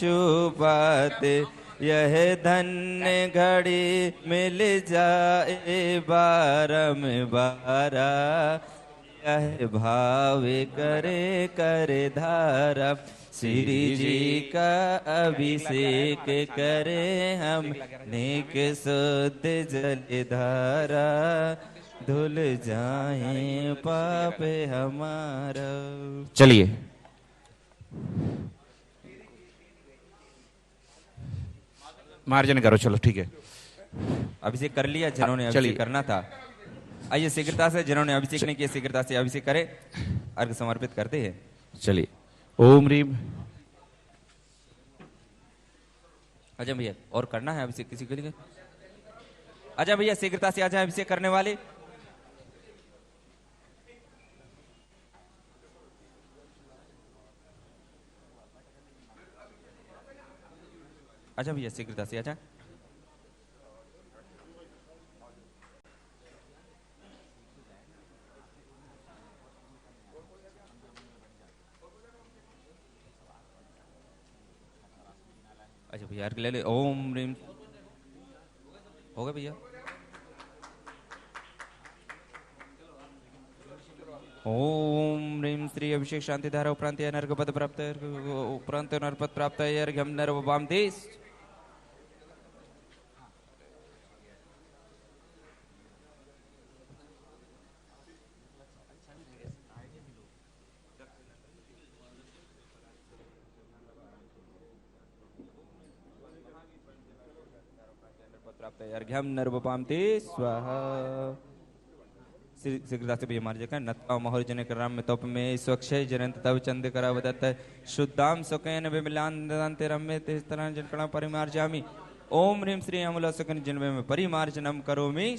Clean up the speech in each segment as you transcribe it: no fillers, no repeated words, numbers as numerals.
छुपात यह धन्य घड़ी मिल जाए बारंबारा, यह भाव करे कर धारा। श्री जी का अभिषेक करे हम नेक शुद्ध जल धारा, धुल जाए पाप हमारा। चलिए मार्जन करो, चलो ठीक है। अभिषेक कर लिया जिन्होंने अभिषेक करना था। आइए शीघ्रता से, जिन्होंने अभिषेक नहीं किया शीघ्रता से अभिषेक करे, अर्घ समर्पित करते हैं। चलिए ओम रीम। अजय भैया और करना है अभिषेक किसी के लिए? अजय भैया शीघ्रता से आ जाए अभिषेक करने वाले। अच्छा भैया शीघ्रता से आजा। अच्छा भैया ले ले। ओम रीम हो गया भैया। ओम रीम श्री अभिषेक शांति धारा उपरांत नर्गपद प्राप्त उपरांत नरपद प्राप्त अर्घ्यम नर्ववाम देश। अर्घ्यम नर्ववाम देश स्वाहा। शीघ्रता से भी हमारे जगह नत्ता मोहर जन कराम में तोप में स्वच्छ जनंत तव चंद करा बदत शुद्धाम सुकैन विमिलान दंते रम्य तेज तरह जनकणा परिमार्जामि। ओम ह्रीम श्री अमूल सुकन जिनवे में परिमार्जनम करोमि।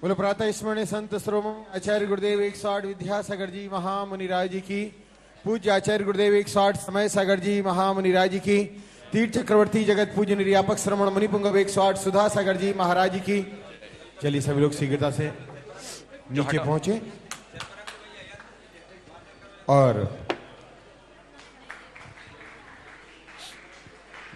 बोलो प्रातः स्मरण संत श्रोम आचार्य गुरुदेव 108 विद्यासागर जी महामुनिराज जी की। पूज्य आचार्य गुरुदेव 108 समय सागर जी महामुनिराज जी की। तीर्थ चक्रवर्ती जगत पूज्य निर्यापक श्रमण मुनिपुंगव 108 सुधा सागर जी महाराज जी की। चलिए सभी लोग शीघ्रता से नीचे पहुंचे और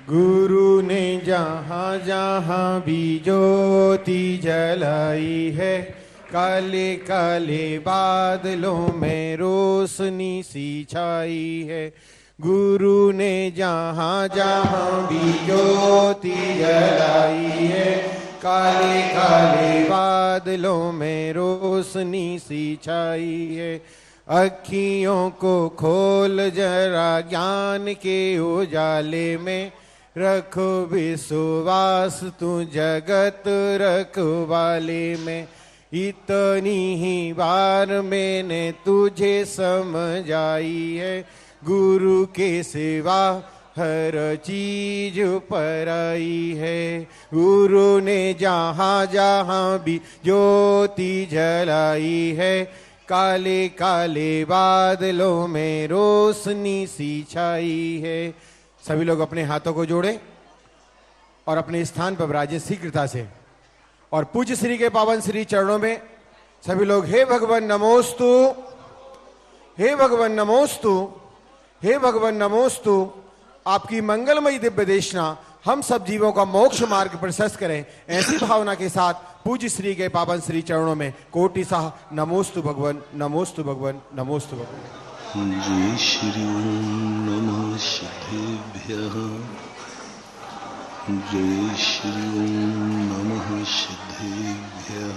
गुरु ने जहाँ जहाँ भी ज्योति जलाई है, काले काले बादलों में रोशनी सी छाई है। गुरु ने जहाँ जहाँ भी ज्योति जलाई है, काले काले बादलों में रोशनी सी छाई है। अखियों को खोल जरा ज्ञान के उजाले में, रखो विश्वास तू जगत रखवाले में। इतनी ही बार मैंने तुझे समझाई है, गुरु के सिवा हर चीज पराई है। गुरु ने जहाँ जहाँ भी ज्योति जलाई है, काले काले बादलों में रोशनी सी छाई है। सभी लोग अपने हाथों को जोड़ें और अपने स्थान पर विराजें शीघ्रता से। और पूज्य श्री के पावन श्री चरणों में सभी लोग हे भगवान नमोस्तु, हे भगवान नमोस्तु, हे भगवान नमोस्तु। आपकी मंगलमयी दिव्य देशना हम सब जीवों का मोक्ष मार्ग प्रशस्त करें, ऐसी भावना के साथ पूज्य श्री के पावन श्री चरणों में कोटि साह नमोस्तु भगवान, नमोस्तु भगवान, नमोस्तु भगवान। जय श्री ओम नमः शिवेभ्यः। जय श्री ओम नमः सिद्धेभ्यः।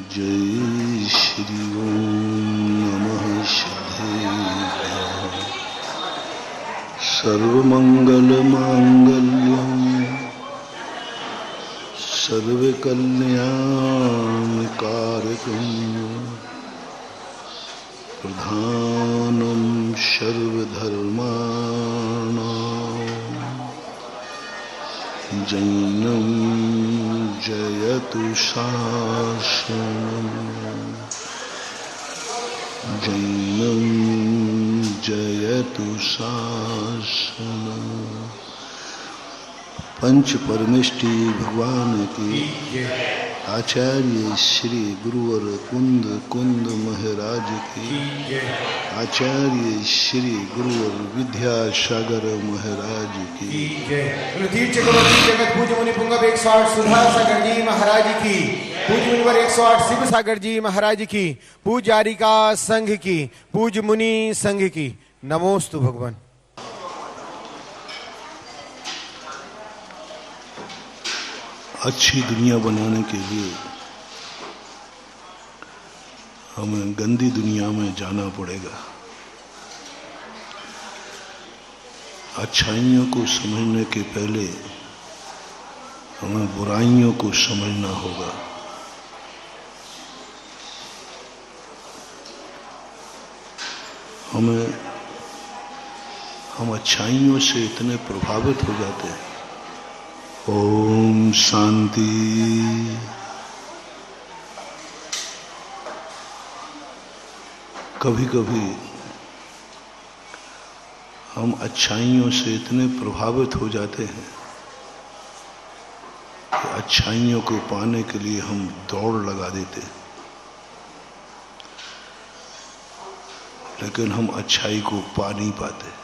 जय श्री ओम नमः सिद्धेभ्यः। सर्वमंगलमांगल्यं सर्वकल्याणकारकं प्रधानं सर्वधर्माणां जैनं जयतु शासनम्। जैनं जयतु शासनम्। पंच परमेष्टि भगवान की, आचार्य श्री गुरुवर कुंद कुंद महाराज की, आचार्य श्री गुरुवर विद्यासागर महाराज की, तीर्थ चक्रवर्ती जगत पूज्य मुनि पुंगव 108 सुधा सागर जी महाराज की, पूज्य मुनिवर 108 शिव सागर जी महाराज की, पूजारिका संघ की, पूज्य मुनि संघ की, नमोस्तु भगवान। अच्छी दुनिया बनाने के लिए हमें गंदी दुनिया में जाना पड़ेगा। अच्छाइयों को समझने के पहले हमें बुराइयों को समझना होगा। हम अच्छाइयों से इतने प्रभावित हो जाते हैं। ओम शांति। कभी कभी हम अच्छाइयों से इतने प्रभावित हो जाते हैं कि अच्छाइयों को पाने के लिए हम दौड़ लगा देते हैं, लेकिन हम अच्छाई को पा नहीं पाते।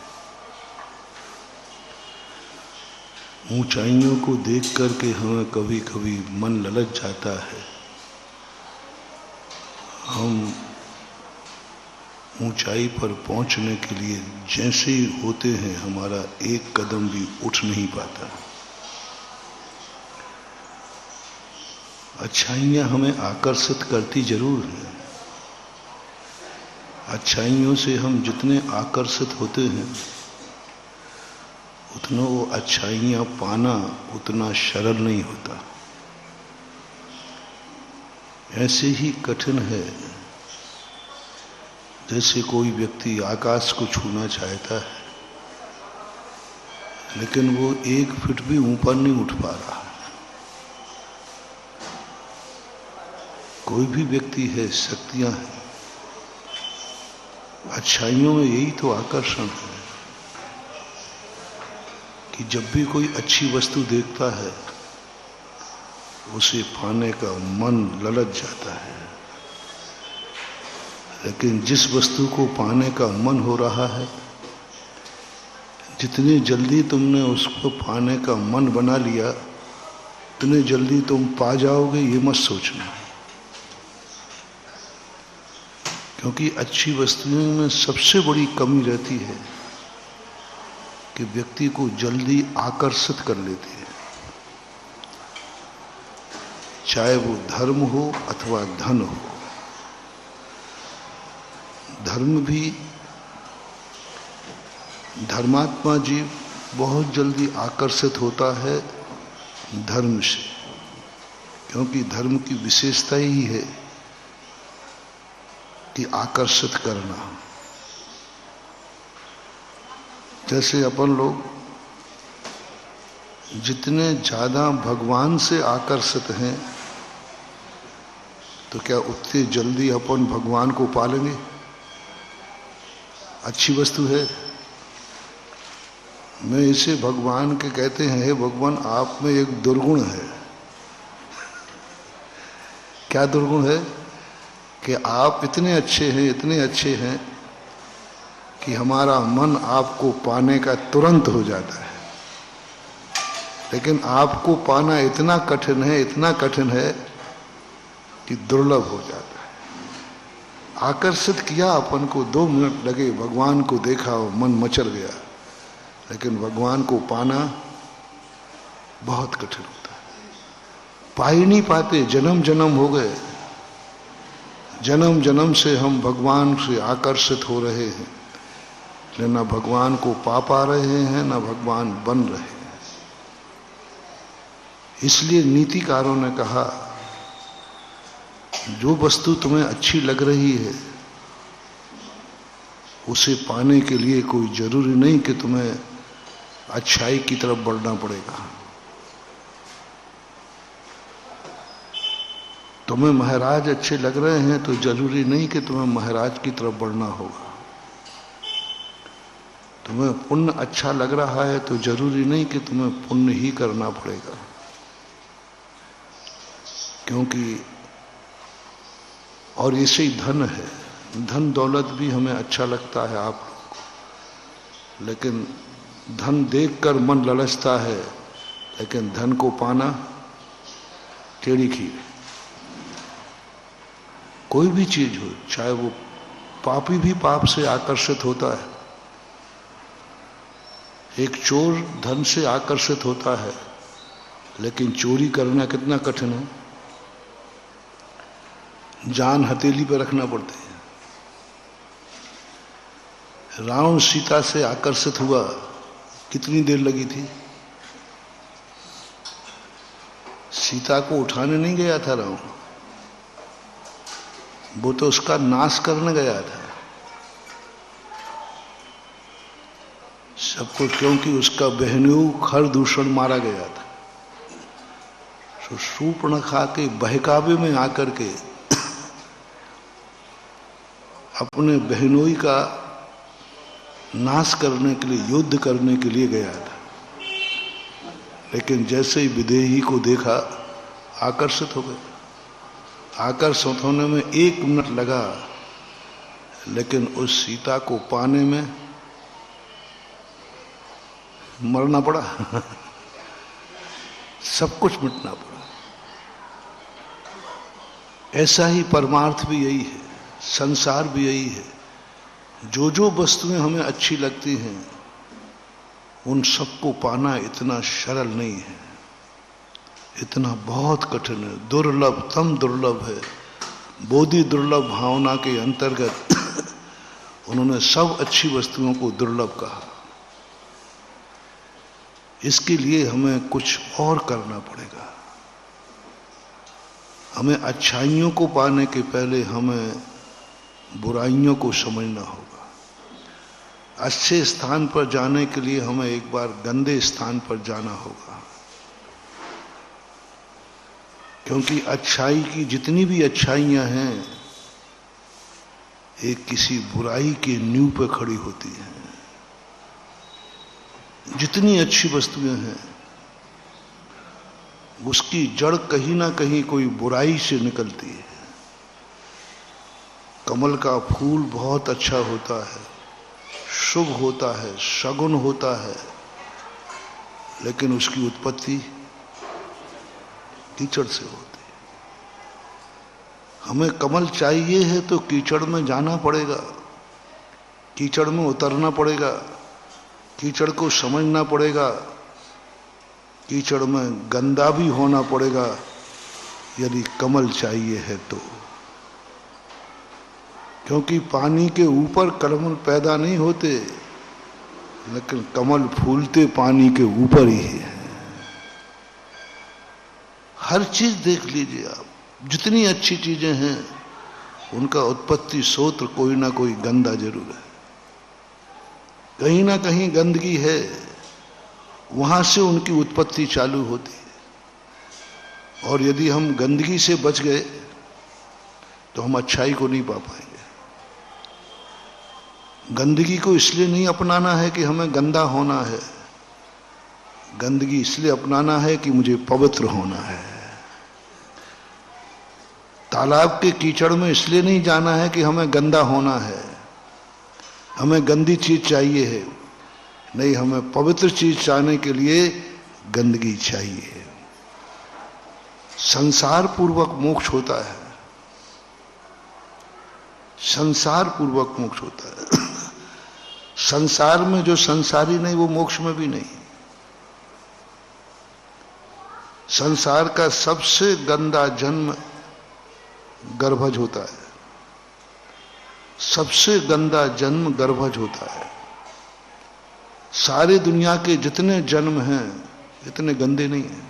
ऊंचाइयों को देख करके हमें कभी कभी मन ललच जाता है। हम ऊंचाई पर पहुंचने के लिए जैसे ही होते हैं हमारा एक कदम भी उठ नहीं पाता। अच्छाइयां हमें आकर्षित करती जरूर हैं। अच्छाइयों से हम जितने आकर्षित होते हैं उतना वो अच्छाइयां पाना उतना सरल नहीं होता। ऐसे ही कठिन है जैसे कोई व्यक्ति आकाश को छूना चाहता है लेकिन वो 1 फीट भी ऊपर नहीं उठ पा रहा। कोई भी व्यक्ति है, शक्तियां हैं। अच्छाइयों में यही तो आकर्षण है कि जब भी कोई अच्छी वस्तु देखता है उसे पाने का मन ललच जाता है। लेकिन जिस वस्तु को पाने का मन हो रहा है, जितनी जल्दी तुमने उसको पाने का मन बना लिया उतने जल्दी तुम पा जाओगे, ये मत सोचना। क्योंकि अच्छी वस्तुओं में सबसे बड़ी कमी रहती है कि व्यक्ति को जल्दी आकर्षित कर लेती है, चाहे वो धर्म हो अथवा धन हो। धर्म भी, धर्मात्मा जीव बहुत जल्दी आकर्षित होता है धर्म से, क्योंकि धर्म की विशेषता ही है कि आकर्षित करना। जैसे अपन लोग जितने ज्यादा भगवान से आकर्षित हैं तो क्या उतने जल्दी अपन भगवान को पा लेंगे? अच्छी वस्तु है, मैं इसे भगवान के कहते हैं, हे भगवान आप में एक दुर्गुण है। क्या दुर्गुण है? कि आप इतने अच्छे हैं कि हमारा मन आपको पाने का तुरंत हो जाता है, लेकिन आपको पाना इतना कठिन है कि दुर्लभ हो जाता है। आकर्षित किया अपन को, 2 मिनट लगे, भगवान को देखा और मन मचल गया, लेकिन भगवान को पाना बहुत कठिन होता है। पा ही नहीं पाते, जन्म जन्म हो गए, जन्म जन्म से हम भगवान से आकर्षित हो रहे हैं, लेकिन ना भगवान को पा रहे हैं, ना भगवान बन रहे हैं। इसलिए नीतिकारों ने कहा, जो वस्तु तुम्हें अच्छी लग रही है उसे पाने के लिए कोई जरूरी नहीं कि तुम्हें अच्छाई की तरफ बढ़ना पड़ेगा। तुम्हें महाराज अच्छे लग रहे हैं तो जरूरी नहीं कि तुम्हें महाराज की तरफ बढ़ना होगा। तुम्हें पुण्य अच्छा लग रहा है तो जरूरी नहीं कि तुम्हें पुण्य ही करना पड़ेगा। क्योंकि और ऐसे ही धन है, धन दौलत भी हमें अच्छा लगता है आप लोग को, लेकिन धन देखकर मन ललचता है, लेकिन धन को पाना टेढ़ी खीर। कोई भी चीज हो, चाहे वो पापी भी पाप से आकर्षित होता है। एक चोर धन से आकर्षित होता है, लेकिन चोरी करना कितना कठिन है, जान हथेली पर रखना पड़ती है। रावण सीता से आकर्षित हुआ, कितनी देर लगी थी? सीता को उठाने नहीं गया था रावण, वो तो उसका नाश करने गया था सब कुछ, क्योंकि उसका बहनों खरदूषण मारा गया था। तो शूर्पणखा के बहकावे में आकर के अपने बहनोई का नाश करने के लिए, युद्ध करने के लिए गया था। लेकिन जैसे ही विदेही को देखा, आकर्षित हो गए। आकर्षित होने में 1 मिनट लगा, लेकिन उस सीता को पाने में मरना पड़ा सब कुछ मिटना पड़ा। ऐसा ही परमार्थ भी यही है, संसार भी यही है। जो जो वस्तुएं हमें अच्छी लगती हैं उन सबको पाना इतना सरल नहीं है, इतना बहुत कठिन है, दुर्लभ तम दुर्लभ है। बोधि दुर्लभ भावना के अंतर्गत उन्होंने सब अच्छी वस्तुओं को दुर्लभ कहा। इसके लिए हमें कुछ और करना पड़ेगा। हमें अच्छाइयों को पाने के पहले हमें बुराइयों को समझना होगा। अच्छे स्थान पर जाने के लिए हमें एक बार गंदे स्थान पर जाना होगा, क्योंकि अच्छाई की जितनी भी अच्छाइयां हैं एक किसी बुराई के नींव पर खड़ी होती हैं। जितनी अच्छी वस्तुएं हैं उसकी जड़ कहीं ना कहीं कोई बुराई से निकलती है। कमल का फूल बहुत अच्छा होता है, शुभ होता है, शगुन होता है, लेकिन उसकी उत्पत्ति कीचड़ से होती है। हमें कमल चाहिए है तो कीचड़ में जाना पड़ेगा, कीचड़ में उतरना पड़ेगा, कीचड़ को समझना पड़ेगा, कीचड़ में गंदा भी होना पड़ेगा यदि कमल चाहिए है तो। क्योंकि पानी के ऊपर कमल पैदा नहीं होते, लेकिन कमल फूलते पानी के ऊपर ही है। हर चीज देख लीजिए आप, जितनी अच्छी चीजें हैं उनका उत्पत्ति स्रोत कोई ना कोई गंदा जरूर है। कहीं ना कहीं गंदगी है, वहां से उनकी उत्पत्ति चालू होती है। और यदि हम गंदगी से बच गए तो हम अच्छाई को नहीं पा पाएंगे। गंदगी को इसलिए नहीं अपनाना है कि हमें गंदा होना है, गंदगी इसलिए अपनाना है कि मुझे पवित्र होना है। तालाब के कीचड़ में इसलिए नहीं जाना है कि हमें गंदा होना है, हमें गंदी चीज चाहिए है, नहीं, हमें पवित्र चीज चाहने के लिए गंदगी चाहिए। संसार पूर्वक मोक्ष होता है, संसार पूर्वक मोक्ष होता है। संसार में जो संसारी नहीं वो मोक्ष में भी नहीं। संसार का सबसे गंदा जन्म गर्भज होता है। सबसे गंदा जन्म गर्भज होता है। सारी दुनिया के जितने जन्म हैं इतने गंदे नहीं हैं।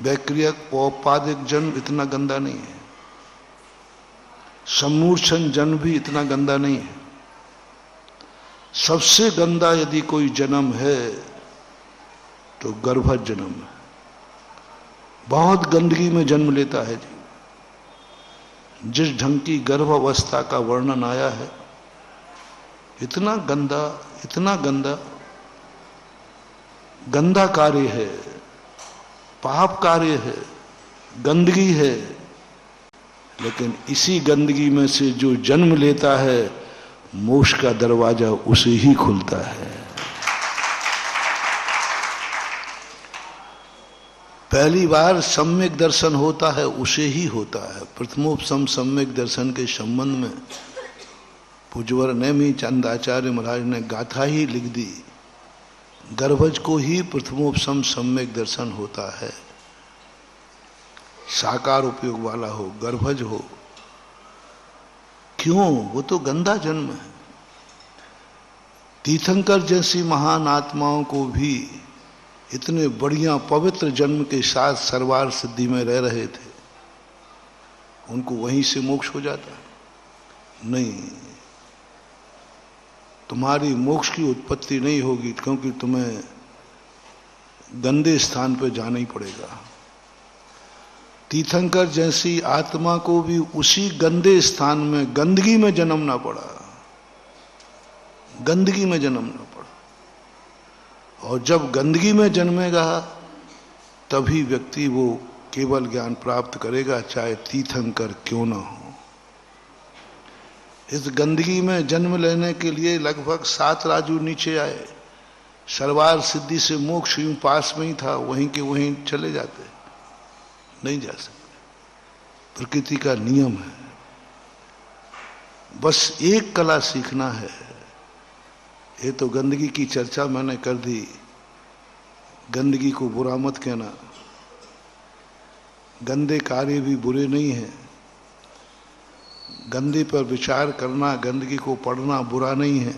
वैक्रियक औपाधिक जन्म इतना गंदा नहीं है। सम्मूर्छन जन्म भी इतना गंदा नहीं है। सबसे गंदा यदि कोई जन्म है तो गर्भज जन्म है। बहुत गंदगी में जन्म लेता है जी। जिस ढंग की गर्भ अवस्था का वर्णन आया है, इतना गंदा, इतना गंदा, गंदा कार्य है, पाप कार्य है, गंदगी है। लेकिन इसी गंदगी में से जो जन्म लेता है, मोक्ष का दरवाजा उसे ही खुलता है। पहली बार सम्यक दर्शन होता है उसे ही होता है। प्रथमोपसम सम्यक दर्शन के संबंध में पूज्यवर नेमी चंद आचार्य महाराज ने गाथा ही लिख दी। गर्भज को ही प्रथमोपसम सम्यक दर्शन होता है। साकार उपयोग वाला हो, गर्भज हो। क्यों? वो तो गंदा जन्म है। तीर्थंकर जैसी महान आत्माओं को भी इतने बढ़िया पवित्र जन्म के साथ सर्वार सिद्धि में रह रहे थे, उनको वहीं से मोक्ष हो जाता? नहीं, तुम्हारी मोक्ष की उत्पत्ति नहीं होगी, क्योंकि तुम्हें गंदे स्थान पर जाना ही पड़ेगा। तीर्थंकर जैसी आत्मा को भी उसी गंदे स्थान में, गंदगी में जन्मना पड़ा। गंदगी में जन्मना पड़ा। और जब गंदगी में जन्मेगा तभी व्यक्ति वो केवल ज्ञान प्राप्त करेगा, चाहे तीर्थंकर क्यों ना हो। इस गंदगी में जन्म लेने के लिए लगभग 7 राजू नीचे आए। सर्वार सिद्धि से मोक्ष यूं पास में ही था, वहीं के वहीं चले जाते, नहीं जा सकते। प्रकृति का नियम है। बस एक कला सीखना है। ये तो गंदगी की चर्चा मैंने कर दी। गंदगी को बुरा मत कहना। गंदे कार्य भी बुरे नहीं हैं। गंदे पर विचार करना, गंदगी को पढ़ना बुरा नहीं है।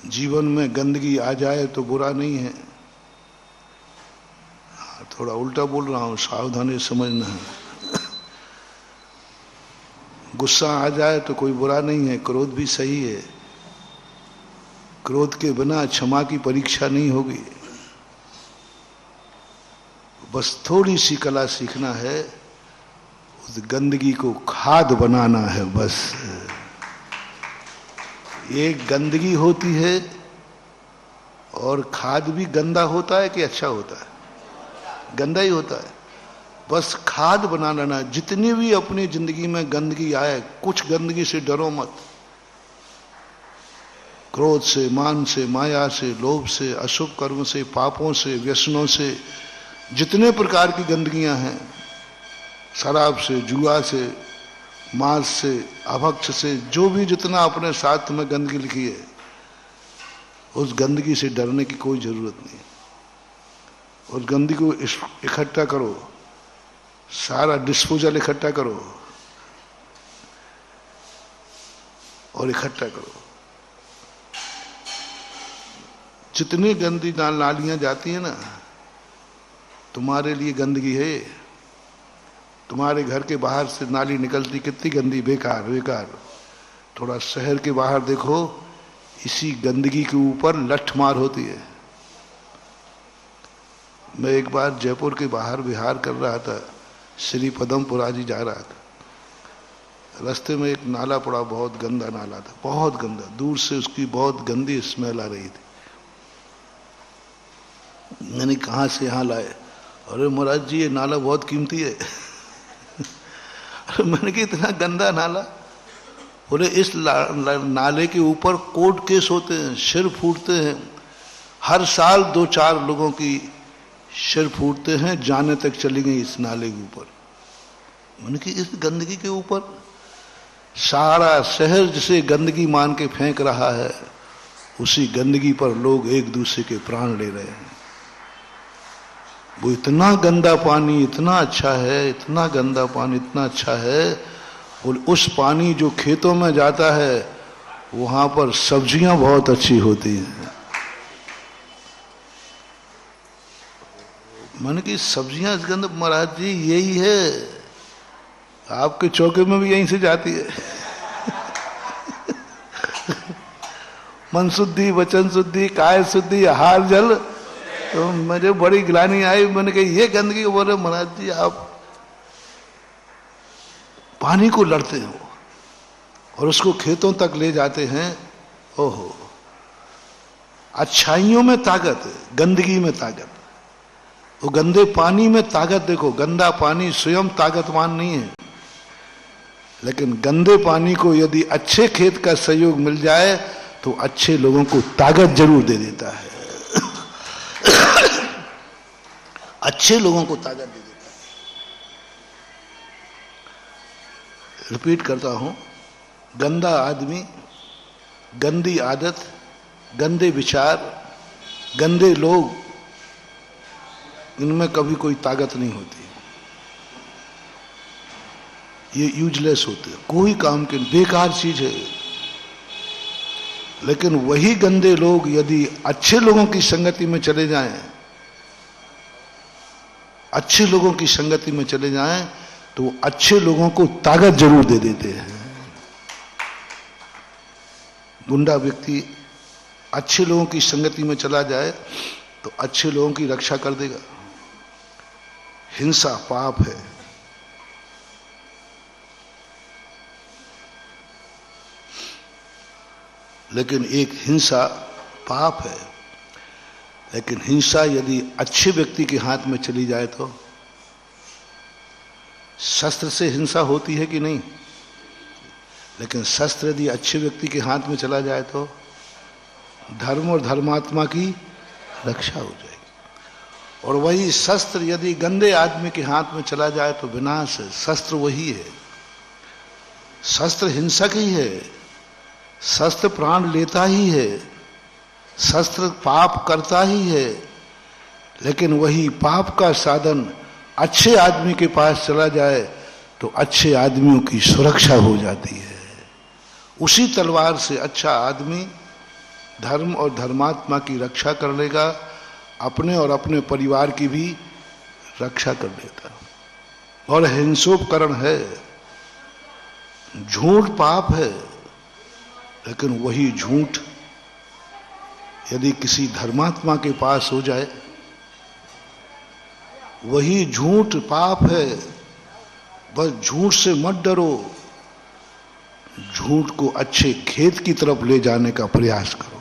जीवन में गंदगी आ जाए तो बुरा नहीं है। थोड़ा उल्टा बोल रहा हूं, सावधानी समझना है। गुस्सा आ जाए तो कोई बुरा नहीं है, क्रोध भी सही है। क्रोध के बिना क्षमा की परीक्षा नहीं होगी। बस थोड़ी सी कला सीखना है, उस गंदगी को खाद बनाना है। बस एक गंदगी होती है, और खाद भी गंदा होता है कि अच्छा होता है? गंदा ही होता है। बस खाद बना लेना। जितनी भी अपनी जिंदगी में गंदगी आए, कुछ गंदगी से डरो मत। क्रोध से, मान से, माया से, लोभ से, अशुभ कर्म से, पापों से, व्यसनों से, जितने प्रकार की गंदगियां हैं, शराब से, जुआ से, मांस से, अभक्ष से, जो भी जितना अपने साथ में गंदगी लिखी है, उस गंदगी से डरने की कोई जरूरत नहीं। उस गंदगी को इकट्ठा करो, सारा डिस्पोजल इकट्ठा करो और इकट्ठा करो। जितनी गंदी नालियां जाती हैं ना, तुम्हारे लिए गंदगी है। तुम्हारे घर के बाहर से नाली निकलती, कितनी गंदी, बेकार बेकार। थोड़ा शहर के बाहर देखो, इसी गंदगी के ऊपर लठमार होती है। मैं एक बार जयपुर के बाहर विहार कर रहा था, श्री पदमपुरा जी जा रहा था। रास्ते में एक नाला पड़ा, बहुत गंदा नाला था, बहुत गंदा। दूर से उसकी बहुत गंदी स्मेल आ रही थी। मैंने कहाँ से यहाँ लाए? अरे महाराज जी, ये नाला बहुत कीमती है। अरे मैंने कहा इतना गंदा नाला? बोले इस नाले के ऊपर कोर्ट केस होते हैं, सिर फूटते हैं। हर साल 2-4 लोगों की सिर फूटते हैं, जाने तक चली गई इस नाले के ऊपर। मैंने कहा इस गंदगी के ऊपर? सारा शहर जिसे गंदगी मान के फेंक रहा है, उसी गंदगी पर लोग एक दूसरे के प्राण ले रहे हैं। वो इतना गंदा पानी इतना अच्छा है, इतना गंदा पानी इतना अच्छा है, और उस पानी जो खेतों में जाता है वहां पर सब्जियां बहुत अच्छी होती हैं। मन की सब्जियां इस गंद, महाराज जी यही है, आपके चौके में भी यहीं से जाती है। मन शुद्धि, वचन शुद्धि, काय शुद्धि, आहार जल। तो मुझे बड़ी गिलानी आई, मैंने कहा ये गंदगी। बोले महाराज जी आप पानी को लड़ते हो और उसको खेतों तक ले जाते हैं। ओहो, अच्छाइयों में ताकत है, गंदगी में ताकत। वो गंदे पानी में ताकत देखो, गंदा पानी स्वयं ताकतवान नहीं है, लेकिन गंदे पानी को यदि अच्छे खेत का सहयोग मिल जाए तो अच्छे लोगों को ताकत जरूर दे देता है। अच्छे लोगों को ताकत दे देता है। रिपीट करता हूं, गंदा आदमी, गंदी आदत, गंदे विचार, गंदे लोग, इनमें कभी कोई ताकत नहीं होती। ये यूजलेस होते हैं, कोई काम के, बेकार चीज है। लेकिन वही गंदे लोग यदि अच्छे लोगों की संगति में चले जाएं, अच्छे लोगों की संगति में चले जाएं, तो अच्छे लोगों को ताकत जरूर दे देते हैं। गुंडा व्यक्ति अच्छे लोगों की संगति में चला जाए तो अच्छे लोगों की रक्षा कर देगा। हिंसा पाप है, लेकिन एक हिंसा पाप है। लेकिन हिंसा यदि अच्छे व्यक्ति के हाथ में चली जाए तो, शस्त्र से हिंसा होती है कि नहीं, लेकिन शस्त्र यदि अच्छे व्यक्ति के हाथ में चला जाए तो धर्म और धर्मात्मा की रक्षा हो जाएगी। और वही शस्त्र यदि गंदे आदमी के हाथ में चला जाए तो विनाश है। शस्त्र वही है, शस्त्र हिंसक ही है, शस्त्र प्राण लेता ही है, शस्त्र पाप करता ही है। लेकिन वही पाप का साधन अच्छे आदमी के पास चला जाए तो अच्छे आदमियों की सुरक्षा हो जाती है। उसी तलवार से अच्छा आदमी धर्म और धर्मात्मा की रक्षा कर लेगा, अपने और अपने परिवार की भी रक्षा कर लेता। और हिंसोपकरण है, झूठ पाप है, लेकिन वही झूठ यदि किसी धर्मात्मा के पास हो जाए, वही झूठ पाप है। बस झूठ से मत डरो, झूठ को अच्छे खेत की तरफ ले जाने का प्रयास करो।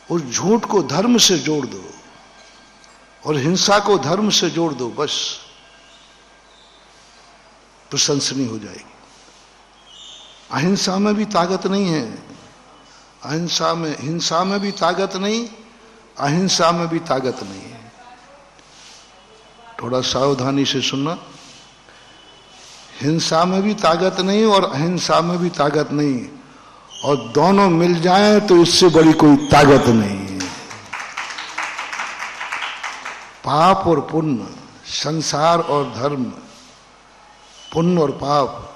उस झूठ को धर्म से जोड़ दो और हिंसा को धर्म से जोड़ दो, बस प्रशंसनीय हो जाएगी। अहिंसा में भी ताकत नहीं है, अहिंसा में, हिंसा में भी ताकत नहीं, अहिंसा में भी ताकत नहीं है। थोड़ा सावधानी से सुनना, हिंसा में भी ताकत नहीं और अहिंसा में भी ताकत नहीं, और दोनों मिल जाएं तो इससे बड़ी कोई ताकत नहीं है। पाप और पुण्य, संसार और धर्म, पुण्य और पाप,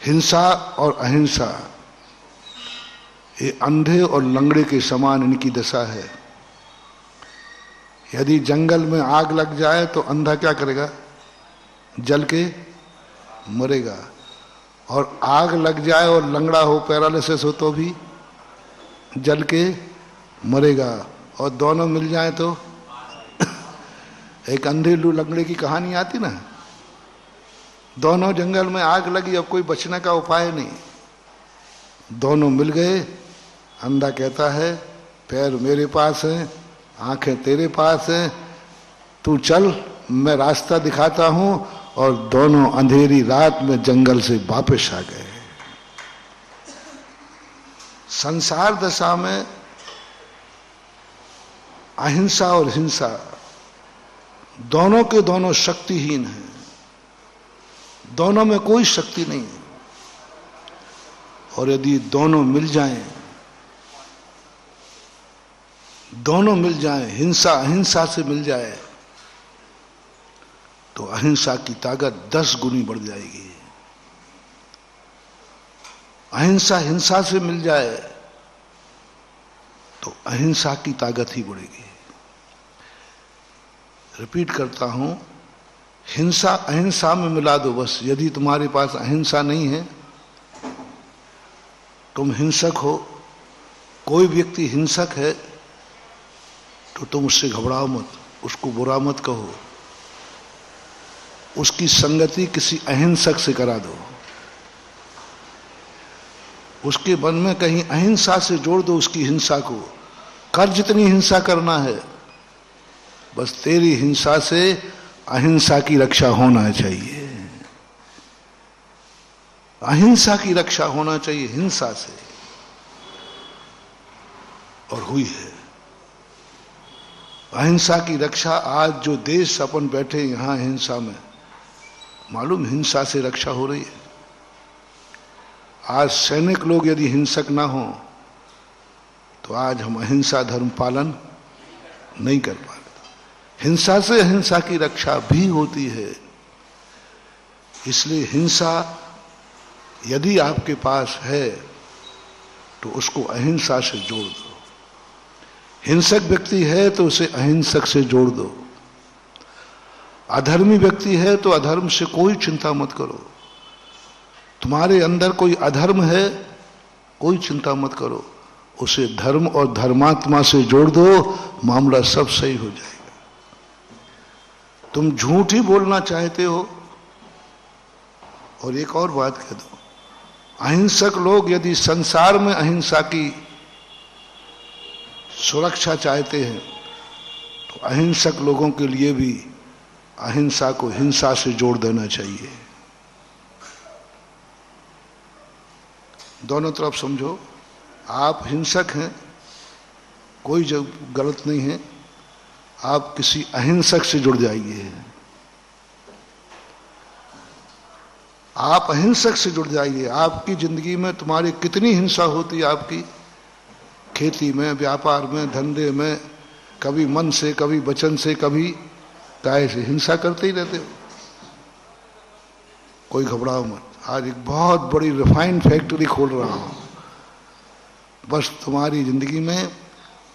हिंसा और अहिंसा, ये अंधे और लंगड़े के समान इनकी दशा है। यदि जंगल में आग लग जाए तो अंधा क्या करेगा? जल के मरेगा। और आग लग जाए और लंगड़ा हो, पैरालिसिस हो, तो भी जल के मरेगा। और दोनों मिल जाए तो एक अंधे लंगड़े की कहानी आती ना, दोनों जंगल में आग लगी, अब कोई बचने का उपाय नहीं, दोनों मिल गए। अंधा कहता है पैर मेरे पास हैं, आंखें तेरे पास हैं, तू चल मैं रास्ता दिखाता हूं। और दोनों अंधेरी रात में जंगल से वापस आ गए। संसार दशा में अहिंसा और हिंसा दोनों के दोनों शक्तिहीन हैं, दोनों में कोई शक्ति नहीं है। और यदि दोनों मिल जाएं, दोनों मिल जाएं, हिंसा अहिंसा से मिल जाए, तो अहिंसा की ताकत 10 गुनी बढ़ जाएगी। अहिंसा हिंसा से मिल जाए तो अहिंसा की ताकत ही बढ़ेगी। रिपीट करता हूं, हिंसा अहिंसा में मिला दो बस। यदि तुम्हारे पास अहिंसा नहीं है, तुम हिंसक हो, कोई व्यक्ति हिंसक है, तो तुम उससे घबराओ मत, उसको बुरा मत कहो, उसकी संगति किसी अहिंसक से करा दो, उसके मन में कहीं अहिंसा से जोड़ दो उसकी हिंसा को। कर जितनी हिंसा करना है, बस तेरी हिंसा से अहिंसा की रक्षा होना चाहिए। अहिंसा की रक्षा होना चाहिए हिंसा से, और हुई है। अहिंसा की रक्षा आज जो देश अपन बैठे यहां हिंसा में, मालूम हिंसा से रक्षा हो रही है। आज सैनिक लोग यदि हिंसक ना हो तो आज हम अहिंसा धर्म पालन नहीं कर पाते। हिंसा से अहिंसा की रक्षा भी होती है। इसलिए हिंसा यदि आपके पास है तो उसको अहिंसा से जोड़ दो। हिंसक व्यक्ति है तो उसे अहिंसक से जोड़ दो। अधर्मी व्यक्ति है तो अधर्म से कोई चिंता मत करो। तुम्हारे अंदर कोई अधर्म है, कोई चिंता मत करो, उसे धर्म और धर्मात्मा से जोड़ दो, मामला सब सही हो जाएगा। तुम झूठ ही बोलना चाहते हो। और एक और बात कह दो, अहिंसक लोग यदि संसार में अहिंसा की सुरक्षा चाहते हैं तो अहिंसक लोगों के लिए भी अहिंसा को हिंसा से जोड़ देना चाहिए। दोनों तरफ समझो। आप हिंसक हैं, कोई गलत नहीं है, आप किसी अहिंसक से जुड़ जाइए। आप अहिंसक से जुड़ जाइए। आपकी जिंदगी में तुम्हारी कितनी हिंसा होती है, आपकी खेती में, व्यापार में, धंधे में, कभी मन से, कभी वचन से, कभी काय से हिंसा करते ही रहते हो। कोई घबराओ मत। आज एक बहुत बड़ी रिफाइंड फैक्ट्री खोल रहा हूं, बस तुम्हारी जिंदगी में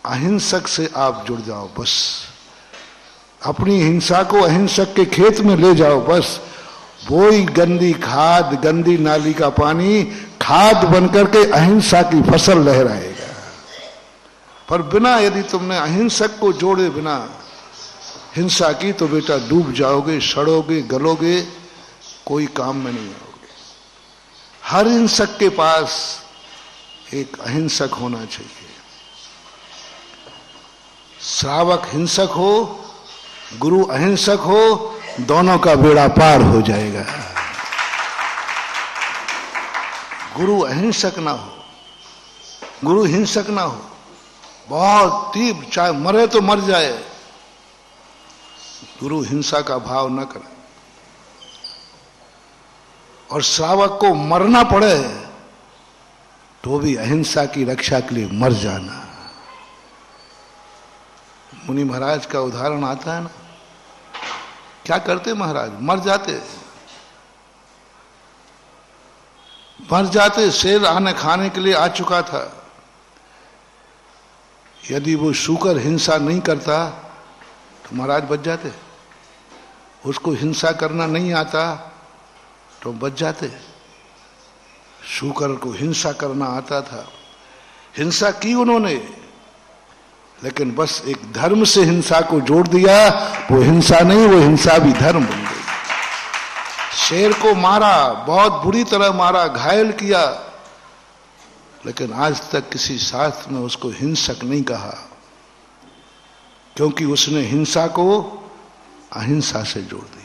अहिंसक से आप जुड़ जाओ। बस अपनी हिंसा को अहिंसक के खेत में ले जाओ। बस वही गंदी खाद, गंदी नाली का पानी खाद बनकर के अहिंसा की फसल लहराएगा। पर बिना यदि तुमने अहिंसक को जोड़े बिना हिंसा की तो बेटा डूब जाओगे, सड़ोगे, गलोगे, कोई काम में नहीं आओगे। हर हिंसक के पास एक अहिंसक होना चाहिए। श्रावक हिंसक हो, गुरु अहिंसक हो, दोनों का बेड़ा पार हो जाएगा। गुरु अहिंसक ना हो, गुरु हिंसक ना हो, बहुत तीव्र, चाहे मरे तो मर जाए, गुरु हिंसा का भाव न करे। और श्रावक को मरना पड़े तो भी अहिंसा की रक्षा के लिए मर जाना। मुनि महाराज का उदाहरण आता है ना, क्या करते महाराज? मर जाते, मर जाते। शेर आने खाने के लिए आ चुका था। यदि वो शूकर हिंसा नहीं करता तो महाराज बच जाते। उसको हिंसा करना नहीं आता तो बच जाते। शूकर को हिंसा करना आता था, हिंसा की उन्होंने, लेकिन बस एक धर्म से हिंसा को जोड़ दिया। वो हिंसा नहीं, वो हिंसा भी धर्म बन गई। शेर को मारा, बहुत बुरी तरह मारा, घायल किया, लेकिन आज तक किसी शास्त्र में उसको हिंसक नहीं कहा, क्योंकि उसने हिंसा को अहिंसा से जोड़ दिया।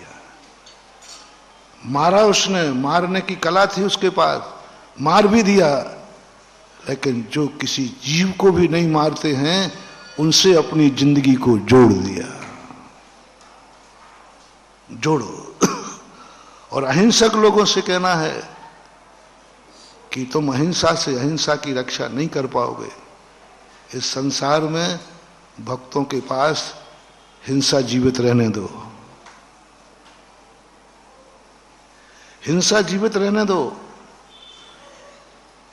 मारा उसने, मारने की कला थी उसके पास, मार भी दिया, लेकिन जो किसी जीव को भी नहीं मारते हैं उनसे अपनी जिंदगी को जोड़ दिया। जोड़ो। और अहिंसक लोगों से कहना है कि तुम अहिंसा से अहिंसा की रक्षा नहीं कर पाओगे। इस संसार में भक्तों के पास हिंसा जीवित रहने दो, हिंसा जीवित रहने दो।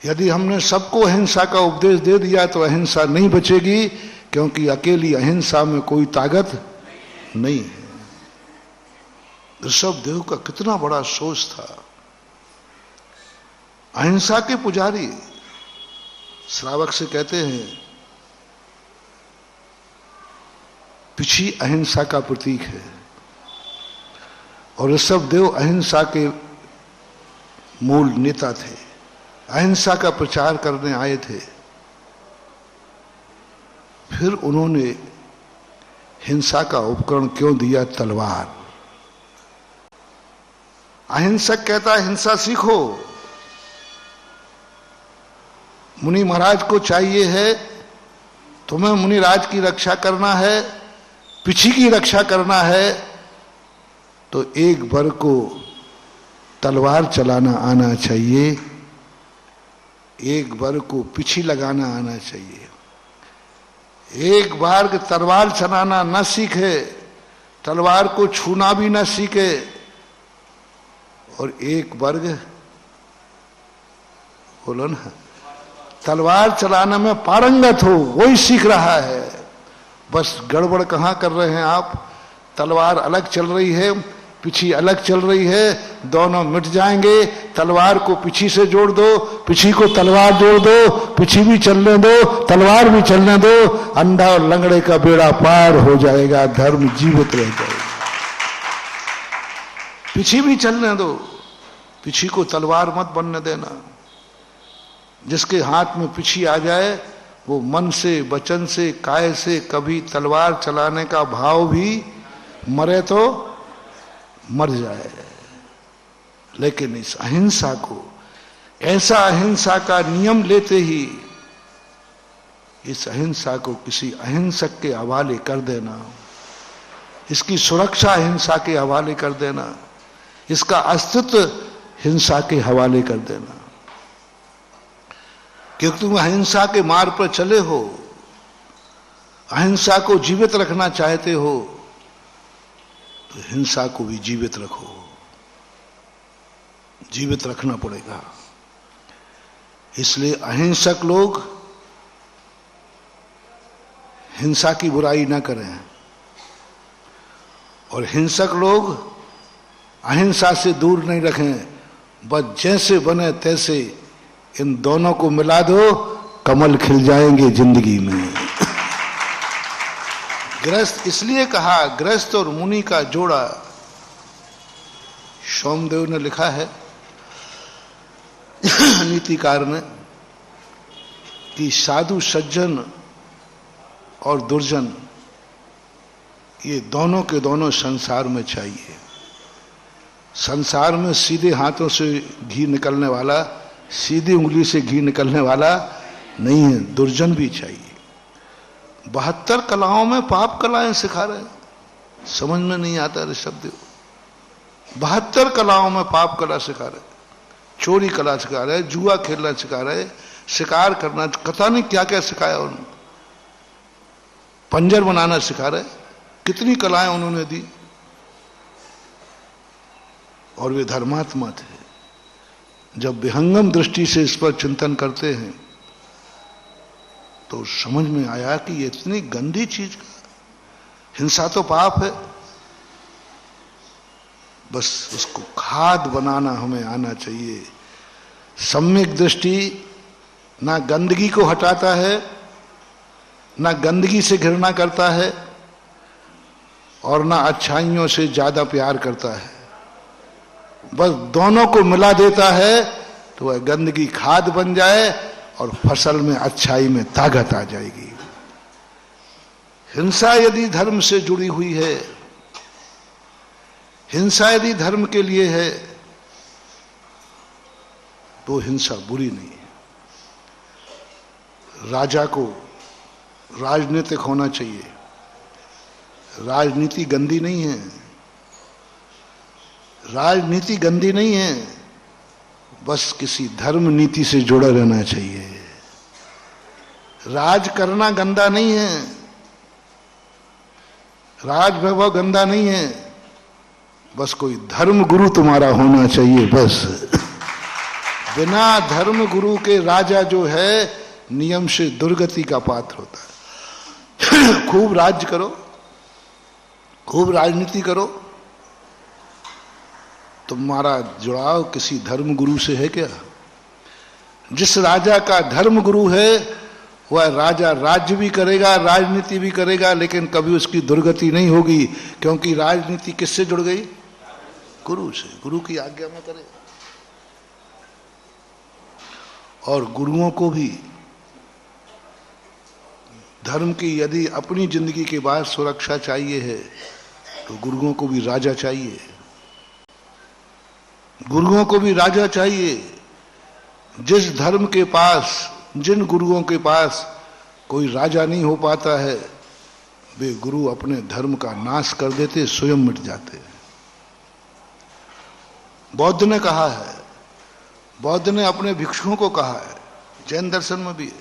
यदि हमने सबको अहिंसा का उपदेश दे दिया तो अहिंसा नहीं बचेगी, क्योंकि अकेली अहिंसा में कोई ताकत नहीं है। ऋषभदेव का कितना बड़ा सोच था। अहिंसा के पुजारी श्रावक से कहते हैं पिछी अहिंसा का प्रतीक है, और ऋषभदेव अहिंसा के मूल नेता थे, अहिंसा का प्रचार करने आए थे। फिर उन्होंने हिंसा का उपकरण क्यों दिया? तलवार। अहिंसक कहता है हिंसा सीखो। मुनि महाराज को चाहिए है, तुम्हें मुनि राज की रक्षा करना है, पिछी की रक्षा करना है, तो एक बर को तलवार चलाना आना चाहिए, एक बर को पिछी लगाना आना चाहिए। एक बार तलवार चलाना न सीखे, तलवार को छूना भी न सीखे, और एक वर्ग बोलो ना तलवार चलाने में पारंगत हो, वही सीख रहा है। बस गड़बड़ कहाँ कर रहे हैं आप? तलवार अलग चल रही है, पिछी अलग चल रही है, दोनों मिट जाएंगे। तलवार को पिछी से जोड़ दो, पिछी को तलवार जोड़ दो, पिछी भी चलने दो, तलवार भी चलने दो, अंधा और लंगड़े का बेड़ा पार हो जाएगा, धर्म जीवित रह जाएगा। पिछी भी चलने दो, पिछी को तलवार मत बनने देना। जिसके हाथ में पिछी आ जाए वो मन से, वचन से, काय से कभी तलवार चलाने का भाव भी मरे तो मर जाए। लेकिन इस अहिंसा को, ऐसा अहिंसा का नियम लेते ही इस अहिंसा को किसी अहिंसक के हवाले कर देना, इसकी सुरक्षा हिंसा के हवाले कर देना, इसका अस्तित्व हिंसा के हवाले कर देना। क्योंकि तुम अहिंसा के मार्ग पर चले हो, अहिंसा को जीवित रखना चाहते हो, तो हिंसा को भी जीवित रखो, जीवित रखना पड़ेगा। इसलिए अहिंसक लोग हिंसा की बुराई ना करें, और हिंसक लोग अहिंसा से दूर नहीं रखें। बस जैसे बने तैसे इन दोनों को मिला दो, कमल खिल जाएंगे जिंदगी में। गृहस्थ, इसलिए कहा गृहस्थ और मुनि का जोड़ा। सोमदेव ने लिखा है नीतिकार में कि साधु सज्जन और दुर्जन ये दोनों के दोनों संसार में चाहिए। संसार में सीधे हाथों से घी निकलने वाला, सीधी उंगली से घी निकलने वाला नहीं है, दुर्जन भी चाहिए। 72 कलाओं में पाप कलाएं सिखा रहे, समझ में नहीं आता ऋषभदेव। 72 कलाओं में पाप कला सिखा रहे, चोरी कला सिखा रहे, जुआ खेलना सिखा रहे, शिकार करना, पता नहीं क्या क्या सिखाया उन्होंने, पंजर बनाना सिखा रहे, कितनी कलाएं उन्होंने दी। और वे धर्मात्मा थे। जब विहंगम दृष्टि से इस पर चिंतन करते हैं तो समझ में आया कि ये इतनी गंदी चीज, हिंसा तो पाप है, बस उसको खाद बनाना हमें आना चाहिए। सम्यक दृष्टि ना गंदगी को हटाता है, ना गंदगी से घृणा करता है, और ना अच्छाइयों से ज्यादा प्यार करता है। बस दोनों को मिला देता है तो वह गंदगी खाद बन जाए और फसल में अच्छाई में ताकत आ जाएगी। हिंसा यदि धर्म से जुड़ी हुई है, हिंसा यदि धर्म के लिए है, तो हिंसा बुरी नहीं है। राजा को राजनीतिक होना चाहिए, राजनीति गंदी नहीं है। राजनीति गंदी नहीं है, बस किसी धर्म नीति से जुड़ा रहना चाहिए। राज करना गंदा नहीं है, राज वैभव गंदा नहीं है, बस कोई धर्म गुरु तुम्हारा होना चाहिए। बस बिना धर्म गुरु के राजा जो है नियम से दुर्गति का पात्र होता है। खूब राज्य करो, खूब राजनीति करो, तुम्हारा जुड़ाव किसी धर्म गुरु से है क्या? जिस राजा का धर्म गुरु है वह राजा राज्य भी करेगा, राजनीति भी करेगा, लेकिन कभी उसकी दुर्गति नहीं होगी, क्योंकि राजनीति किससे जुड़ गई? गुरु से। गुरु की आज्ञा में करे। और गुरुओं को भी धर्म की यदि अपनी जिंदगी के बाद सुरक्षा चाहिए है तो गुरुओं को भी राजा चाहिए, गुरुओं को भी राजा चाहिए। जिस धर्म के पास, जिन गुरुओं के पास कोई राजा नहीं हो पाता है, वे गुरु अपने धर्म का नाश कर देते, स्वयं मिट जाते। बौद्ध ने कहा है, बौद्ध ने अपने भिक्षुओं को कहा है, जैन दर्शन में भी,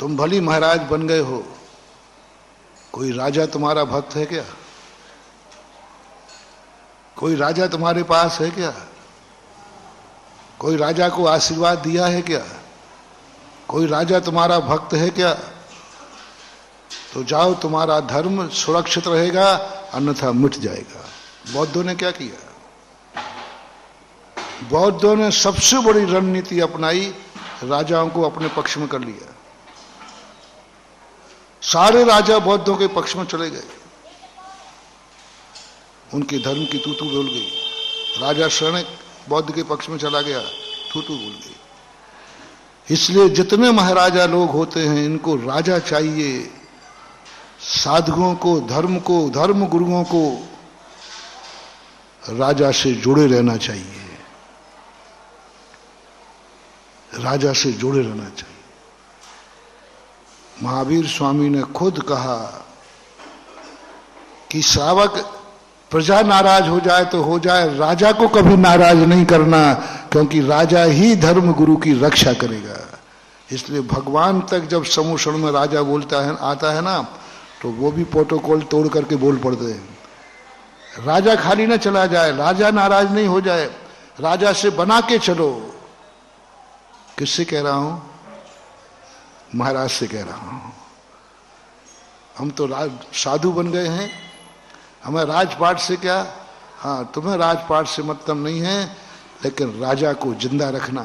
तुम भली महाराज बन गए हो, कोई राजा तुम्हारा भक्त है क्या? कोई राजा तुम्हारे पास है क्या? कोई राजा को आशीर्वाद दिया है क्या? कोई राजा तुम्हारा भक्त है क्या? तो जाओ, तुम्हारा धर्म सुरक्षित रहेगा, अन्यथा मिट जाएगा। बौद्धों ने क्या किया? बौद्धों ने सबसे बड़ी रणनीति अपनाई, राजाओं को अपने पक्ष में कर लिया। सारे राजा बौद्धों के पक्ष में चले गए, उनके धर्म की तू बोल गई। राजा शरणक बौद्ध के पक्ष में चला गया, तू बोल गई। इसलिए जितने महाराजा लोग होते हैं, इनको राजा चाहिए। साधुओं को, धर्म गुरुओं को राजा से जुड़े रहना चाहिए, राजा से जुड़े रहना चाहिए। महावीर स्वामी ने खुद कहा कि श्रावक प्रजा नाराज हो जाए तो हो जाए, राजा को कभी नाराज नहीं करना, क्योंकि राजा ही धर्म गुरु की रक्षा करेगा। इसलिए भगवान तक जब समूषण में राजा बोलता है, आता है ना, तो वो भी प्रोटोकॉल तोड़ करके बोल पड़ते हैं। राजा खाली ना चला जाए, राजा नाराज नहीं हो जाए, राजा से बना के चलो। किससे कह रहा हूं? महाराज से कह रहा हूं। हम तो साधु बन गए हैं, हमें राजपाट से क्या? हाँ, तुम्हें राजपाट से मतलब नहीं है, लेकिन राजा को जिंदा रखना,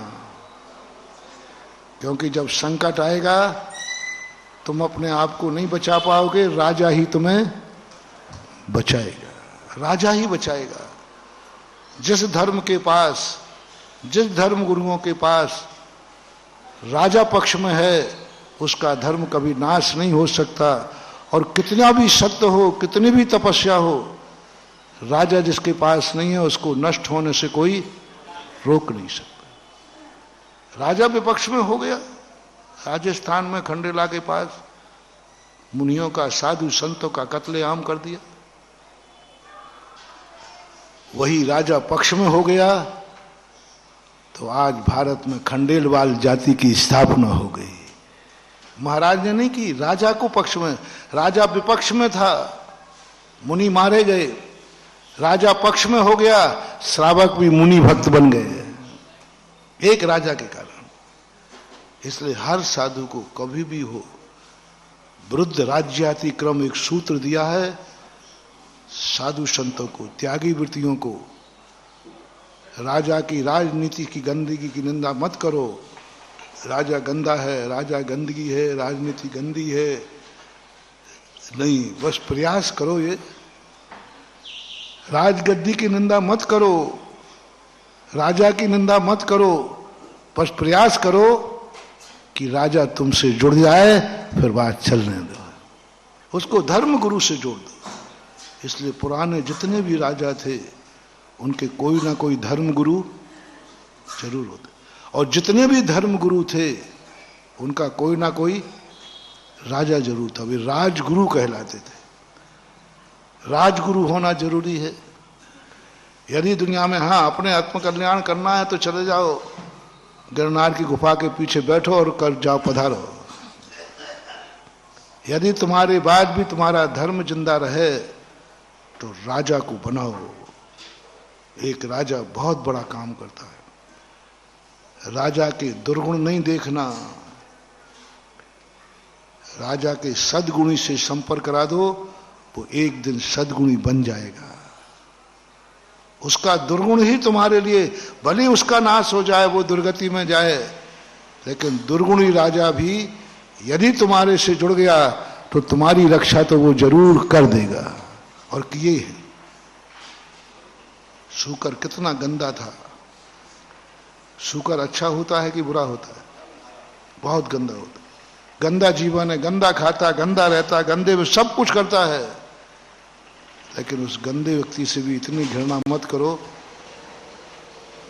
क्योंकि जब संकट आएगा तुम अपने आप को नहीं बचा पाओगे, राजा ही तुम्हें बचाएगा, राजा ही बचाएगा। जिस धर्म के पास, जिस धर्म गुरुओं के पास राजा पक्ष में है, उसका धर्म कभी नाश नहीं हो सकता। और कितना भी सत्य हो, कितनी भी तपस्या हो, राजा जिसके पास नहीं है उसको नष्ट होने से कोई रोक नहीं सकता। राजा विपक्ष में हो गया। राजस्थान में खंडेला के पास मुनियों का, साधु संतों का कत्लेआम कर दिया। वही राजा पक्ष में हो गया तो आज भारत में खंडेलवाल जाति की स्थापना हो गई। महाराज ने नहीं की, राजा को पक्ष में, राजा विपक्ष में था, मुनि मारे गए, राजा पक्ष में हो गया, श्रावक भी मुनि भक्त बन गए, एक राजा के कारण। इसलिए हर साधु को कभी भी हो, वृद्ध राज्याति क्रम एक सूत्र दिया है, साधु संतों को, त्यागी वृत्तियों को, राजा की राजनीति की गंदगी की निंदा मत करो। राजा गंदा है, राजा गंदगी है, राजनीति गंदी है, नहीं, बस प्रयास करो। ये राजगद्दी की निंदा मत करो, राजा की निंदा मत करो, बस प्रयास करो कि राजा तुमसे जुड़ जाए, फिर बात चलने दो, उसको धर्म गुरु से जोड़ दो। इसलिए पुराने जितने भी राजा थे, उनके कोई ना कोई धर्म गुरु जरूर होते, और जितने भी धर्म गुरु थे उनका कोई ना कोई राजा जरूर था, वे राजगुरु कहलाते थे। राजगुरु होना जरूरी है। यदि दुनिया में हाँ अपने आत्मकल्याण करना है तो चले जाओ गिरनार की गुफा के पीछे बैठो और कर जाओ पधारो। यदि तुम्हारे बाद भी तुम्हारा धर्म जिंदा रहे तो राजा को बनाओ। एक राजा बहुत बड़ा काम करता है। राजा के दुर्गुण नहीं देखना, राजा के सद्गुणी से संपर्क करा दो, वो एक दिन सद्गुणी बन जाएगा। उसका दुर्गुण ही तुम्हारे लिए, भले उसका नाश हो जाए, वो दुर्गति में जाए, लेकिन दुर्गुणी राजा भी यदि तुम्हारे से जुड़ गया तो तुम्हारी रक्षा तो वो जरूर कर देगा, और किए है। शूकर कितना गंदा था। शूकर अच्छा होता है कि बुरा होता है? बहुत गंदा होता है। गंदा जीवन है, गंदा खाता, गंदा रहता, गंदे में सब कुछ करता है। लेकिन उस गंदे व्यक्ति से भी इतनी घृणा मत करो।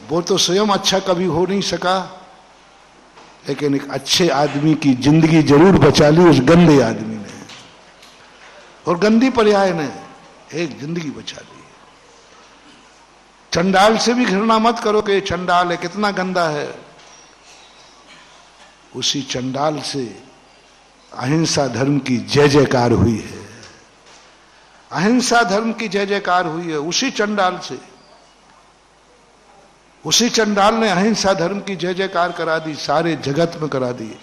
वो तो स्वयं अच्छा कभी हो नहीं सका, लेकिन एक अच्छे आदमी की जिंदगी जरूर बचा ली उस गंदे आदमी ने, और गंदी पर्याय ने एक जिंदगी बचा ली। चंडाल से भी घृणा मत करो कि चंडाल है, कितना गंदा है। उसी चंडाल से अहिंसा धर्म की जय जयकार हुई है। अहिंसा धर्म की जय जयकार हुई है उसी चंडाल से। उसी चंडाल ने अहिंसा धर्म की जय जयकार करा दी, सारे जगत में करा दी।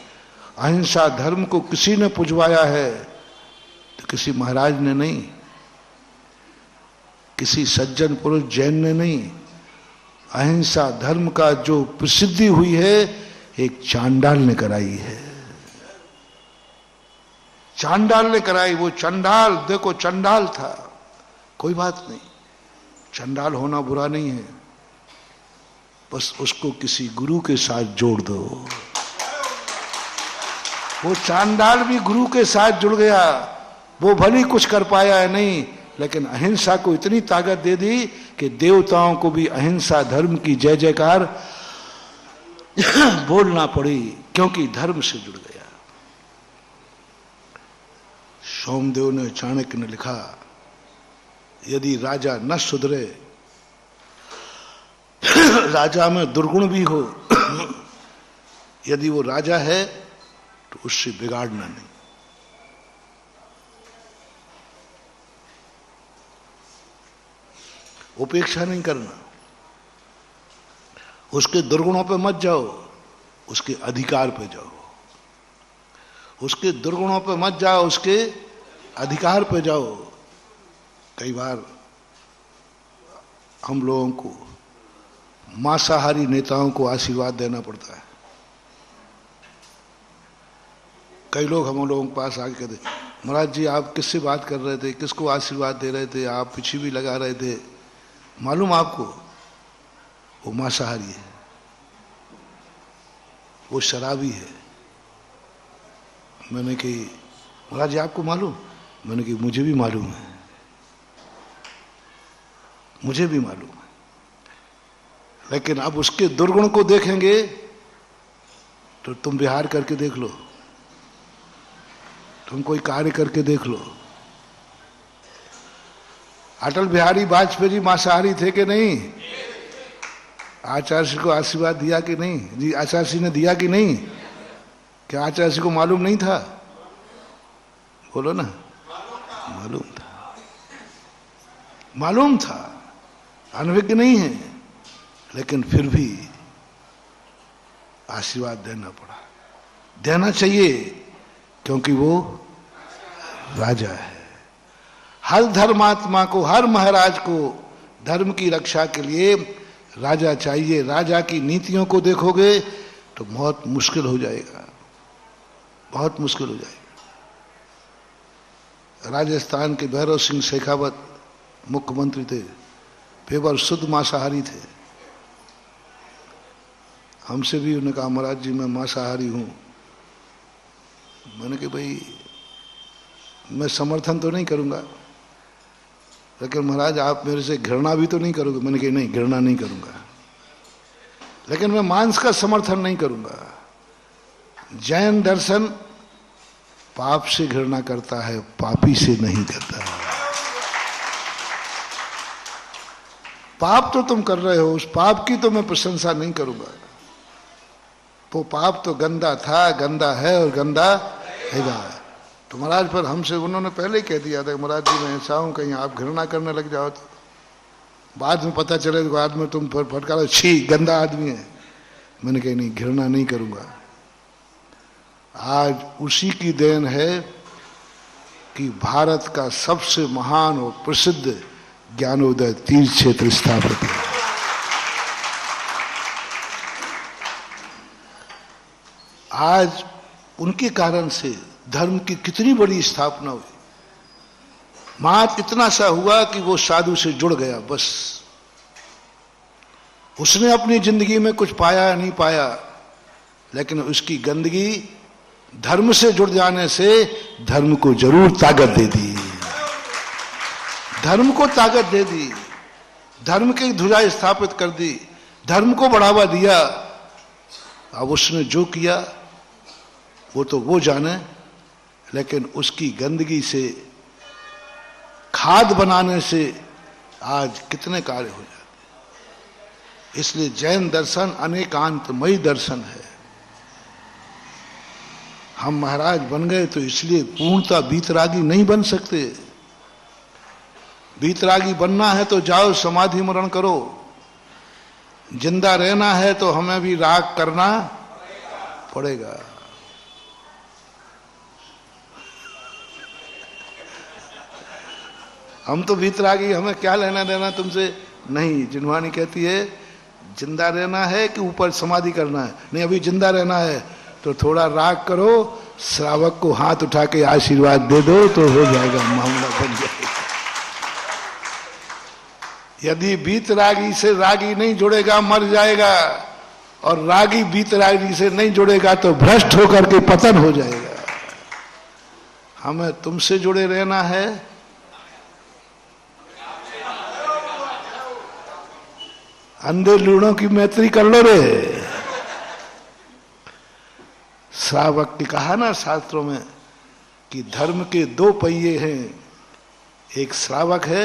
अहिंसा धर्म को किसी ने पुजवाया है तो किसी महाराज ने नहीं, किसी सज्जन पुरुष जैन ने नहीं। अहिंसा धर्म का जो प्रसिद्धि हुई है एक चांडाल ने कराई है। चांडाल ने कराई। वो चंडाल देखो, चंडाल था, कोई बात नहीं, चंडाल होना बुरा नहीं है, बस उसको किसी गुरु के साथ जोड़ दो। वो चांडाल भी गुरु के साथ जुड़ गया। वो भली कुछ कर पाया है नहीं, लेकिन अहिंसा को इतनी ताकत दे दी कि देवताओं को भी अहिंसा धर्म की जय जयकार बोलना पड़ी, क्योंकि धर्म से जुड़ गया। सोमदेव ने, चाणक्य ने लिखा, यदि राजा न सुधरे, राजा में दुर्गुण भी हो, यदि वो राजा है तो उससे बिगाड़ना नहीं। उपेक्षा नहीं करना। उसके दुर्गुणों पे मत जाओ, उसके अधिकार पे जाओ। उसके दुर्गुणों पे मत जाओ, उसके अधिकार पे जाओ। कई बार हम लोगों को मांसाहारी नेताओं को आशीर्वाद देना पड़ता है। कई लोग हम लोगों के पास आके कहते, महाराज जी आप किससे बात कर रहे थे, किसको आशीर्वाद दे रहे थे, आप पीछे भी लगा रहे थे, मालूम आपको? वो मांसाहारी है, वो शराबी है। मैंने कही, महाराज जी आपको मालूम? मैंने कही मुझे भी मालूम है, मुझे भी मालूम है। लेकिन अब उसके दुर्गुण को देखेंगे तो तुम विहार करके देख लो, तुम कोई कार्य करके देख लो। अटल बिहारी वाजपेयी जी मांसाहारी थे कि नहीं? आचार्य को आशीर्वाद दिया कि नहीं? जी आचार्य ने दिया कि नहीं? क्या आचार्य को मालूम नहीं था? बोलो ना, मालूम था, मालूम था, अनभिज्ञ नहीं है, लेकिन फिर भी आशीर्वाद देना पड़ा। देना चाहिए, क्योंकि वो राजा है। हर धर्मात्मा को, हर महाराज को धर्म की रक्षा के लिए राजा चाहिए। राजा की नीतियों को देखोगे तो बहुत मुश्किल हो जाएगा, बहुत मुश्किल हो जाएगा। राजस्थान के भैरव सिंह शेखावत मुख्यमंत्री थे, पेवर शुद्ध मांसाहारी थे। हमसे भी उन्होंने कहा, महाराज जी मैं मांसाहारी हूं। मैंने कहा भाई मैं समर्थन तो नहीं करूंगा, लेकिन महाराज आप मेरे से घृणा भी तो नहीं करोगे? मैंने कहा नहीं, घृणा नहीं करूंगा, लेकिन मैं मांस का समर्थन नहीं करूंगा। जैन दर्शन पाप से घृणा करता है, पापी से नहीं करता है। पाप तो तुम कर रहे हो, उस पाप की तो मैं प्रशंसा नहीं करूंगा। वो पाप तो गंदा था, गंदा है और गंदा रहेगा। तो महाराज पर हमसे उन्होंने पहले ही कह दिया था, महाराज जी मैं ऐसा हूं कहीं आप घृणा करने लग जाओ तो बाद में पता चले तो बाद में तुम फटकारो छी गंदा आदमी है। मैंने कहा नहीं, घृणा नहीं करूंगा। आज उसी की देन है कि भारत का सबसे महान और प्रसिद्ध ज्ञानोदय तीर्थ क्षेत्र स्थापित है। आज उनके कारण से धर्म की कितनी बड़ी स्थापना हुई। मात्र इतना सा हुआ कि वो साधु से जुड़ गया, बस। उसने अपनी जिंदगी में कुछ पाया या नहीं पाया, लेकिन उसकी गंदगी धर्म से जुड़ जाने से धर्म को जरूर ताकत दे दी, धर्म को ताकत दे दी, धर्म की ध्वजा स्थापित कर दी, धर्म को बढ़ावा दिया। अब उसने जो किया वो तो वो जाने, लेकिन उसकी गंदगी से खाद बनाने से आज कितने कार्य हो जाते। इसलिए जैन दर्शन अनेकांतमयी दर्शन है। हम महाराज बन गए तो इसलिए पूर्णता वीतरागी नहीं बन सकते। वीतरागी बनना है तो जाओ समाधि मरण करो, जिंदा रहना है तो हमें भी राग करना पड़ेगा। हम तो वीतरागी, हमें क्या लेना देना तुमसे। नहीं, जिन्वानी कहती है जिंदा रहना है कि ऊपर समाधि करना है। नहीं, अभी जिंदा रहना है तो थोड़ा राग करो, श्रावक को हाथ उठा के आशीर्वाद दे दो तो हो जाएगा, मामला बन जाएगा। यदि वीतरागी से रागी नहीं जुड़ेगा मर जाएगा, और रागी वीतरागी से नहीं जुड़ेगा तो भ्रष्ट होकर के पतन हो जाएगा। हमें तुमसे जुड़े रहना है। अंधे लूणों की मैत्री कर लो रे। श्रावक ने कहा ना शास्त्रों में कि धर्म के दो पहिए हैं, एक श्रावक है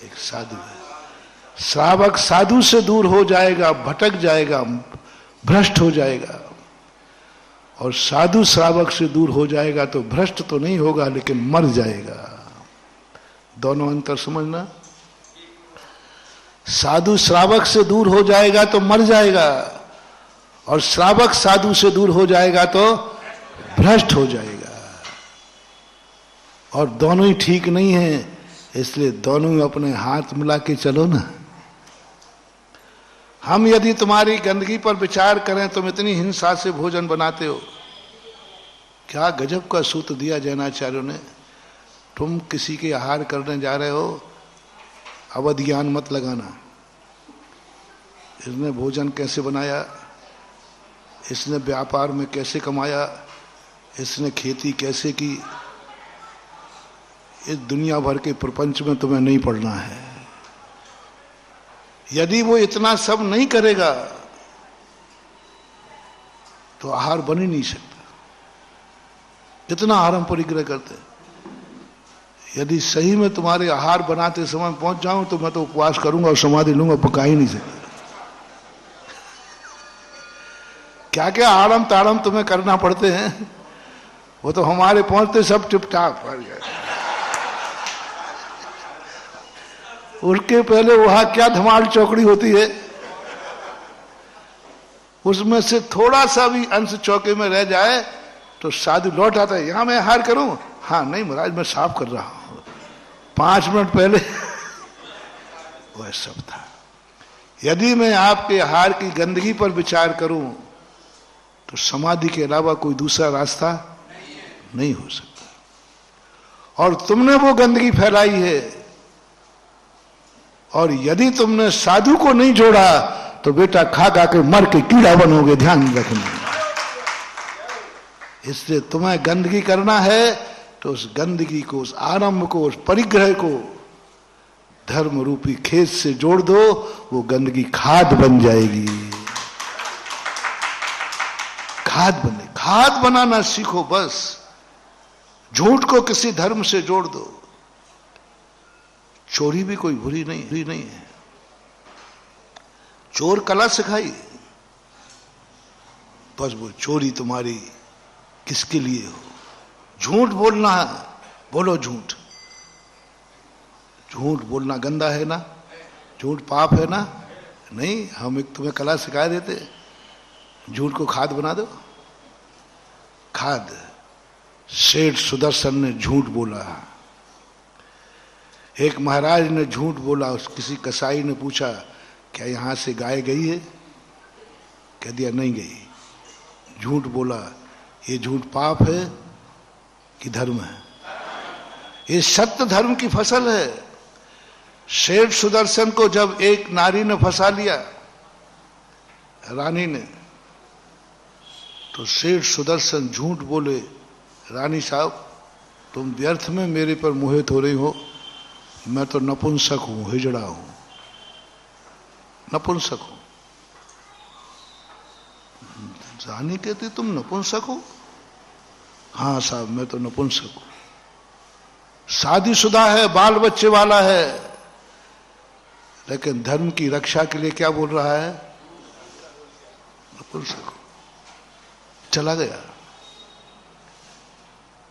एक साधु है। श्रावक साधु से दूर हो जाएगा, भटक जाएगा, भ्रष्ट हो जाएगा, और साधु श्रावक से दूर हो जाएगा तो भ्रष्ट तो नहीं होगा लेकिन मर जाएगा। दोनों अंतर समझना। साधु श्रावक से दूर हो जाएगा तो मर जाएगा, और श्रावक साधु से दूर हो जाएगा तो भ्रष्ट हो जाएगा। और दोनों ही ठीक नहीं है, इसलिए दोनों ही अपने हाथ मिला के चलो ना। हम यदि तुम्हारी गंदगी पर विचार करें, तुम इतनी हिंसा से भोजन बनाते हो। क्या गजब का सूत्र दिया जैनाचार्यों ने। तुम किसी के आहार करने जा रहे हो, अवध ज्ञान मत लगाना। इसने भोजन कैसे बनाया, इसने व्यापार में कैसे कमाया, इसने खेती कैसे की, इस दुनिया भर के प्रपंच में तुम्हें नहीं पढ़ना है। यदि वो इतना सब नहीं करेगा तो आहार बन ही नहीं सकता। कितना आहार हम परिग्रह करते। यदि सही में तुम्हारे आहार बनाते समय पहुंच जाऊं तो मैं तो उपवास करूंगा और समाधि लूंगा, पका ही नहीं सकता। क्या क्या आड़म ताड़म तुम्हें करना पड़ते हैं, वो तो हमारे पहुंचते सब टिपटाप पड़ गए। उसके पहले वहां क्या धमाल चौकड़ी होती है, उसमें से थोड़ा सा भी अंश चौके में रह जाए तो साधु लौट आता है। यहां मैं आहार करूं, हाँ नहीं महाराज मैं साफ कर रहा हूं, 5 मिनट पहले वह सब था। यदि मैं आपके आहार की गंदगी पर विचार करूं तो समाधि के अलावा कोई दूसरा रास्ता नहीं हो सकता। और तुमने वो गंदगी फैलाई है, और यदि तुमने साधु को नहीं जोड़ा तो बेटा खा खा के मर के कीड़ा बनोगे, ध्यान रखना। इसलिए तुम्हें गंदगी करना है तो उस गंदगी को, उस आरंभ को, उस परिग्रह को धर्म रूपी खेत से जोड़ दो, वो गंदगी खाद बन जाएगी। खाद बने, खाद बनाना सीखो बस। झूठ को किसी धर्म से जोड़ दो। चोरी भी कोई बुरी नहीं है, चोर कला सिखाई, बस वो चोरी तुम्हारी किसके लिए हो? झूठ बोलना है, बोलो झूठ। झूठ बोलना गंदा है ना? झूठ पाप है ना? नहीं, हम एक तुम्हें कला सिखा देते, झूठ को खाद बना दो। खाद। सेठ सुदर्शन ने झूठ बोला। एक महाराज ने झूठ बोला, उस किसी कसाई ने पूछा क्या यहां से गाय गई है? कह दिया नहीं गई। झूठ बोला। ये झूठ पाप है कि धर्म है? ये सत्य धर्म की फसल है। सेठ सुदर्शन को जब एक नारी ने फंसा लिया, रानी ने, तो सेठ सुदर्शन झूठ बोले, रानी साहब तुम व्यर्थ में मेरे पर मोहित हो रही हो, मैं तो नपुंसक हूं, हिजड़ा हूं, नपुंसक हूं। रानी कहती तुम नपुंसक हो? हाँ साहब मैं तो नपुंसक हूं। शादीशुदा है, बाल बच्चे वाला है, लेकिन धर्म की रक्षा के लिए क्या बोल रहा है? नपुंसक हूं। चला गया,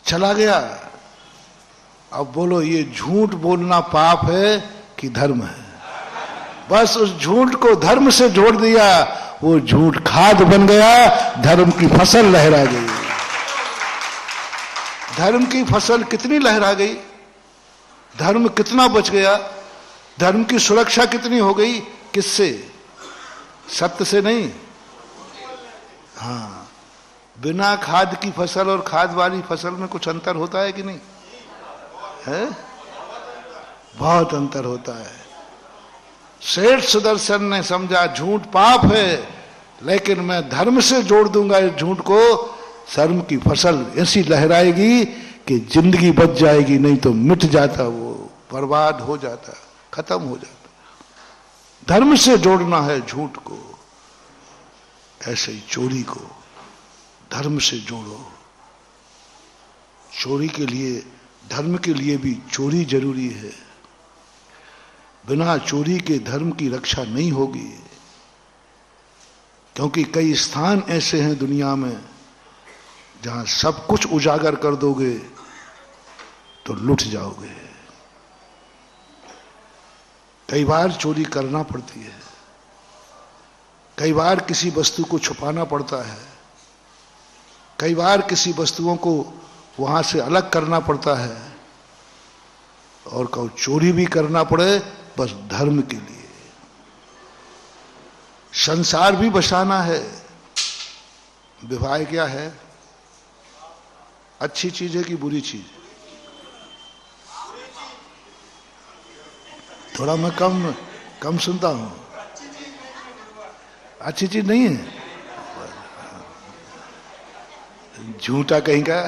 चला गया। अब बोलो ये झूठ बोलना पाप है कि धर्म है? बस उस झूठ को धर्म से जोड़ दिया, वो झूठ खाद बन गया, धर्म की फसल लहरा गई। धर्म की फसल कितनी लहरा गई, धर्म कितना बच गया, धर्म की सुरक्षा कितनी हो गई? किससे? सत्य से नहीं। हाँ, बिना खाद की फसल और खाद वाली फसल में कुछ अंतर होता है कि नहीं है? बहुत अंतर होता है। सेठ सुदर्शन ने समझा झूठ पाप है, लेकिन मैं धर्म से जोड़ दूंगा इस झूठ को, धर्म की फसल ऐसी लहराएगी कि जिंदगी बच जाएगी, नहीं तो मिट जाता, वो बर्बाद हो जाता, खत्म हो जाता। धर्म से जोड़ना है झूठ को, ऐसे ही चोरी को धर्म से जोड़ो। चोरी के लिए, धर्म के लिए भी चोरी जरूरी है। बिना चोरी के धर्म की रक्षा नहीं होगी, क्योंकि कई स्थान ऐसे हैं दुनिया में जहां सब कुछ उजागर कर दोगे तो लुट जाओगे। कई बार चोरी करना पड़ती है, कई बार किसी वस्तु को छुपाना पड़ता है, कई बार किसी वस्तुओं को वहां से अलग करना पड़ता है, और कहो चोरी भी करना पड़े बस धर्म के लिए। संसार भी बचाना है। विवाह क्या है? अच्छी चीज है कि बुरी चीज? थोड़ा मैं कम सुनता हूं। अच्छी चीज नहीं है? झूठा कहीं का।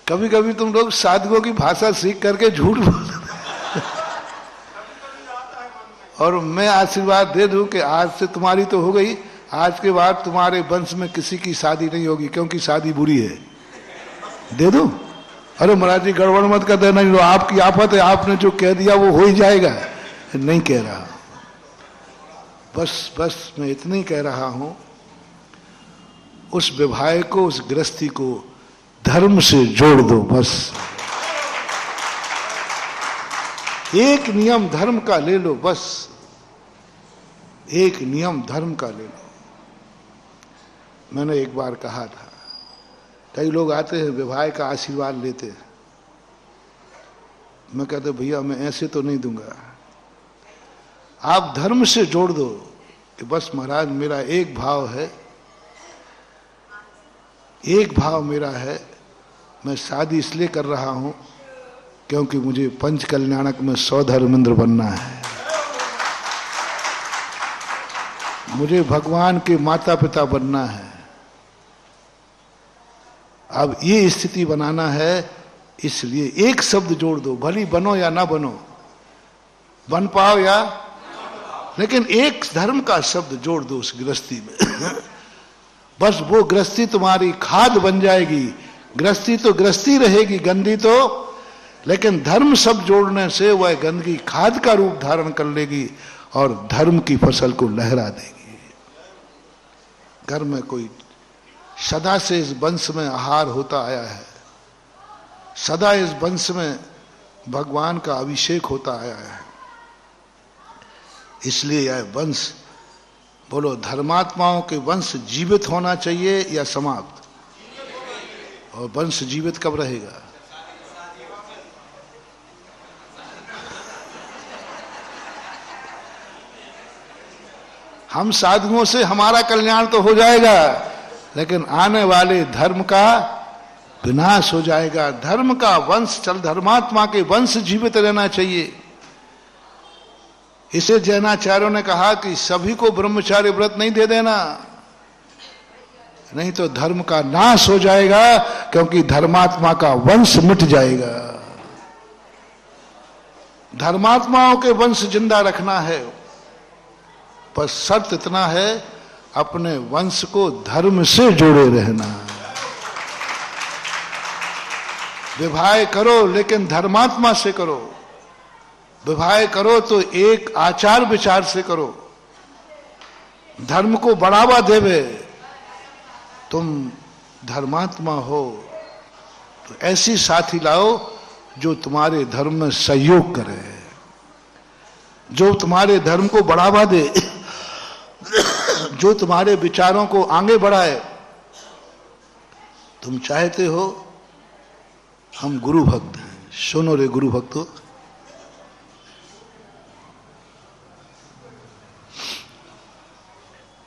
कभी कभी तुम लोग साधुओं की भाषा सीख करके झूठ बोलते और मैं आशीर्वाद दे दूं कि आज से तुम्हारी तो हो गई, आज के बाद तुम्हारे वंश में किसी की शादी नहीं होगी, क्योंकि शादी बुरी है। दे दूं? अरे महाराज जी गड़बड़ मत कर देना, जो आपकी आफत है, आपने जो कह दिया वो हो ही जाएगा। नहीं कह रहा, बस मैं इतना ही कह रहा हूं, उस विवाह को, उस गृहस्थी को धर्म से जोड़ दो। बस एक नियम धर्म का ले लो, बस एक नियम धर्म का ले लो। मैंने एक बार कहा था, कई लोग आते हैं विवाह का आशीर्वाद लेते हैं, मैं कहते भैया मैं ऐसे तो नहीं दूंगा, आप धर्म से जोड़ दो कि बस महाराज मेरा एक भाव है, एक भाव मेरा है, मैं शादी इसलिए कर रहा हूं क्योंकि मुझे पंच कल्याणक में 100 धर्मेंद्र बनना है, मुझे भगवान के माता पिता बनना है। अब ये स्थिति बनाना है, इसलिए एक शब्द जोड़ दो, भली बनो या ना बनो, बन पाओ या, लेकिन एक धर्म का शब्द जोड़ दो उस गृहस्थी में। बस वो गृहस्थी तुम्हारी खाद बन जाएगी। गृहस्थी तो गृहस्थी रहेगी, गंदी तो, लेकिन धर्म सब जोड़ने से वह गंदगी खाद का रूप धारण कर लेगी और धर्म की फसल को लहरा देगी। घर में कोई सदा से इस वंश में आहार होता आया है, सदा इस वंश में भगवान का अभिषेक होता आया है, इसलिए यह वंश, बोलो धर्मात्माओं के वंश जीवित होना चाहिए या समाप्त? और वंश जीवित कब रहेगा? हम साधुओं से हमारा कल्याण तो हो जाएगा, लेकिन आने वाले धर्म का विनाश हो जाएगा। धर्म का वंश चल, धर्मात्मा के वंश जीवित रहना चाहिए। इसे जैनाचार्यों ने कहा कि सभी को ब्रह्मचार्य व्रत नहीं दे देना, नहीं तो धर्म का नाश हो जाएगा, क्योंकि धर्मात्मा का वंश मिट जाएगा। धर्मात्माओं के वंश जिंदा रखना है, पर शर्त इतना है, अपने वंश को धर्म से जोड़े रहना। विवाह करो लेकिन धर्मात्मा से करो। विवाह करो तो एक आचार विचार से करो, धर्म को बढ़ावा देवे। तुम धर्मात्मा हो तो ऐसी साथी लाओ जो तुम्हारे धर्म में सहयोग करे, जो तुम्हारे धर्म को बढ़ावा दे, जो तुम्हारे विचारों को आगे बढ़ाए। तुम चाहते हो हम गुरु भक्त हैं, सुनो रे गुरु भक्तों,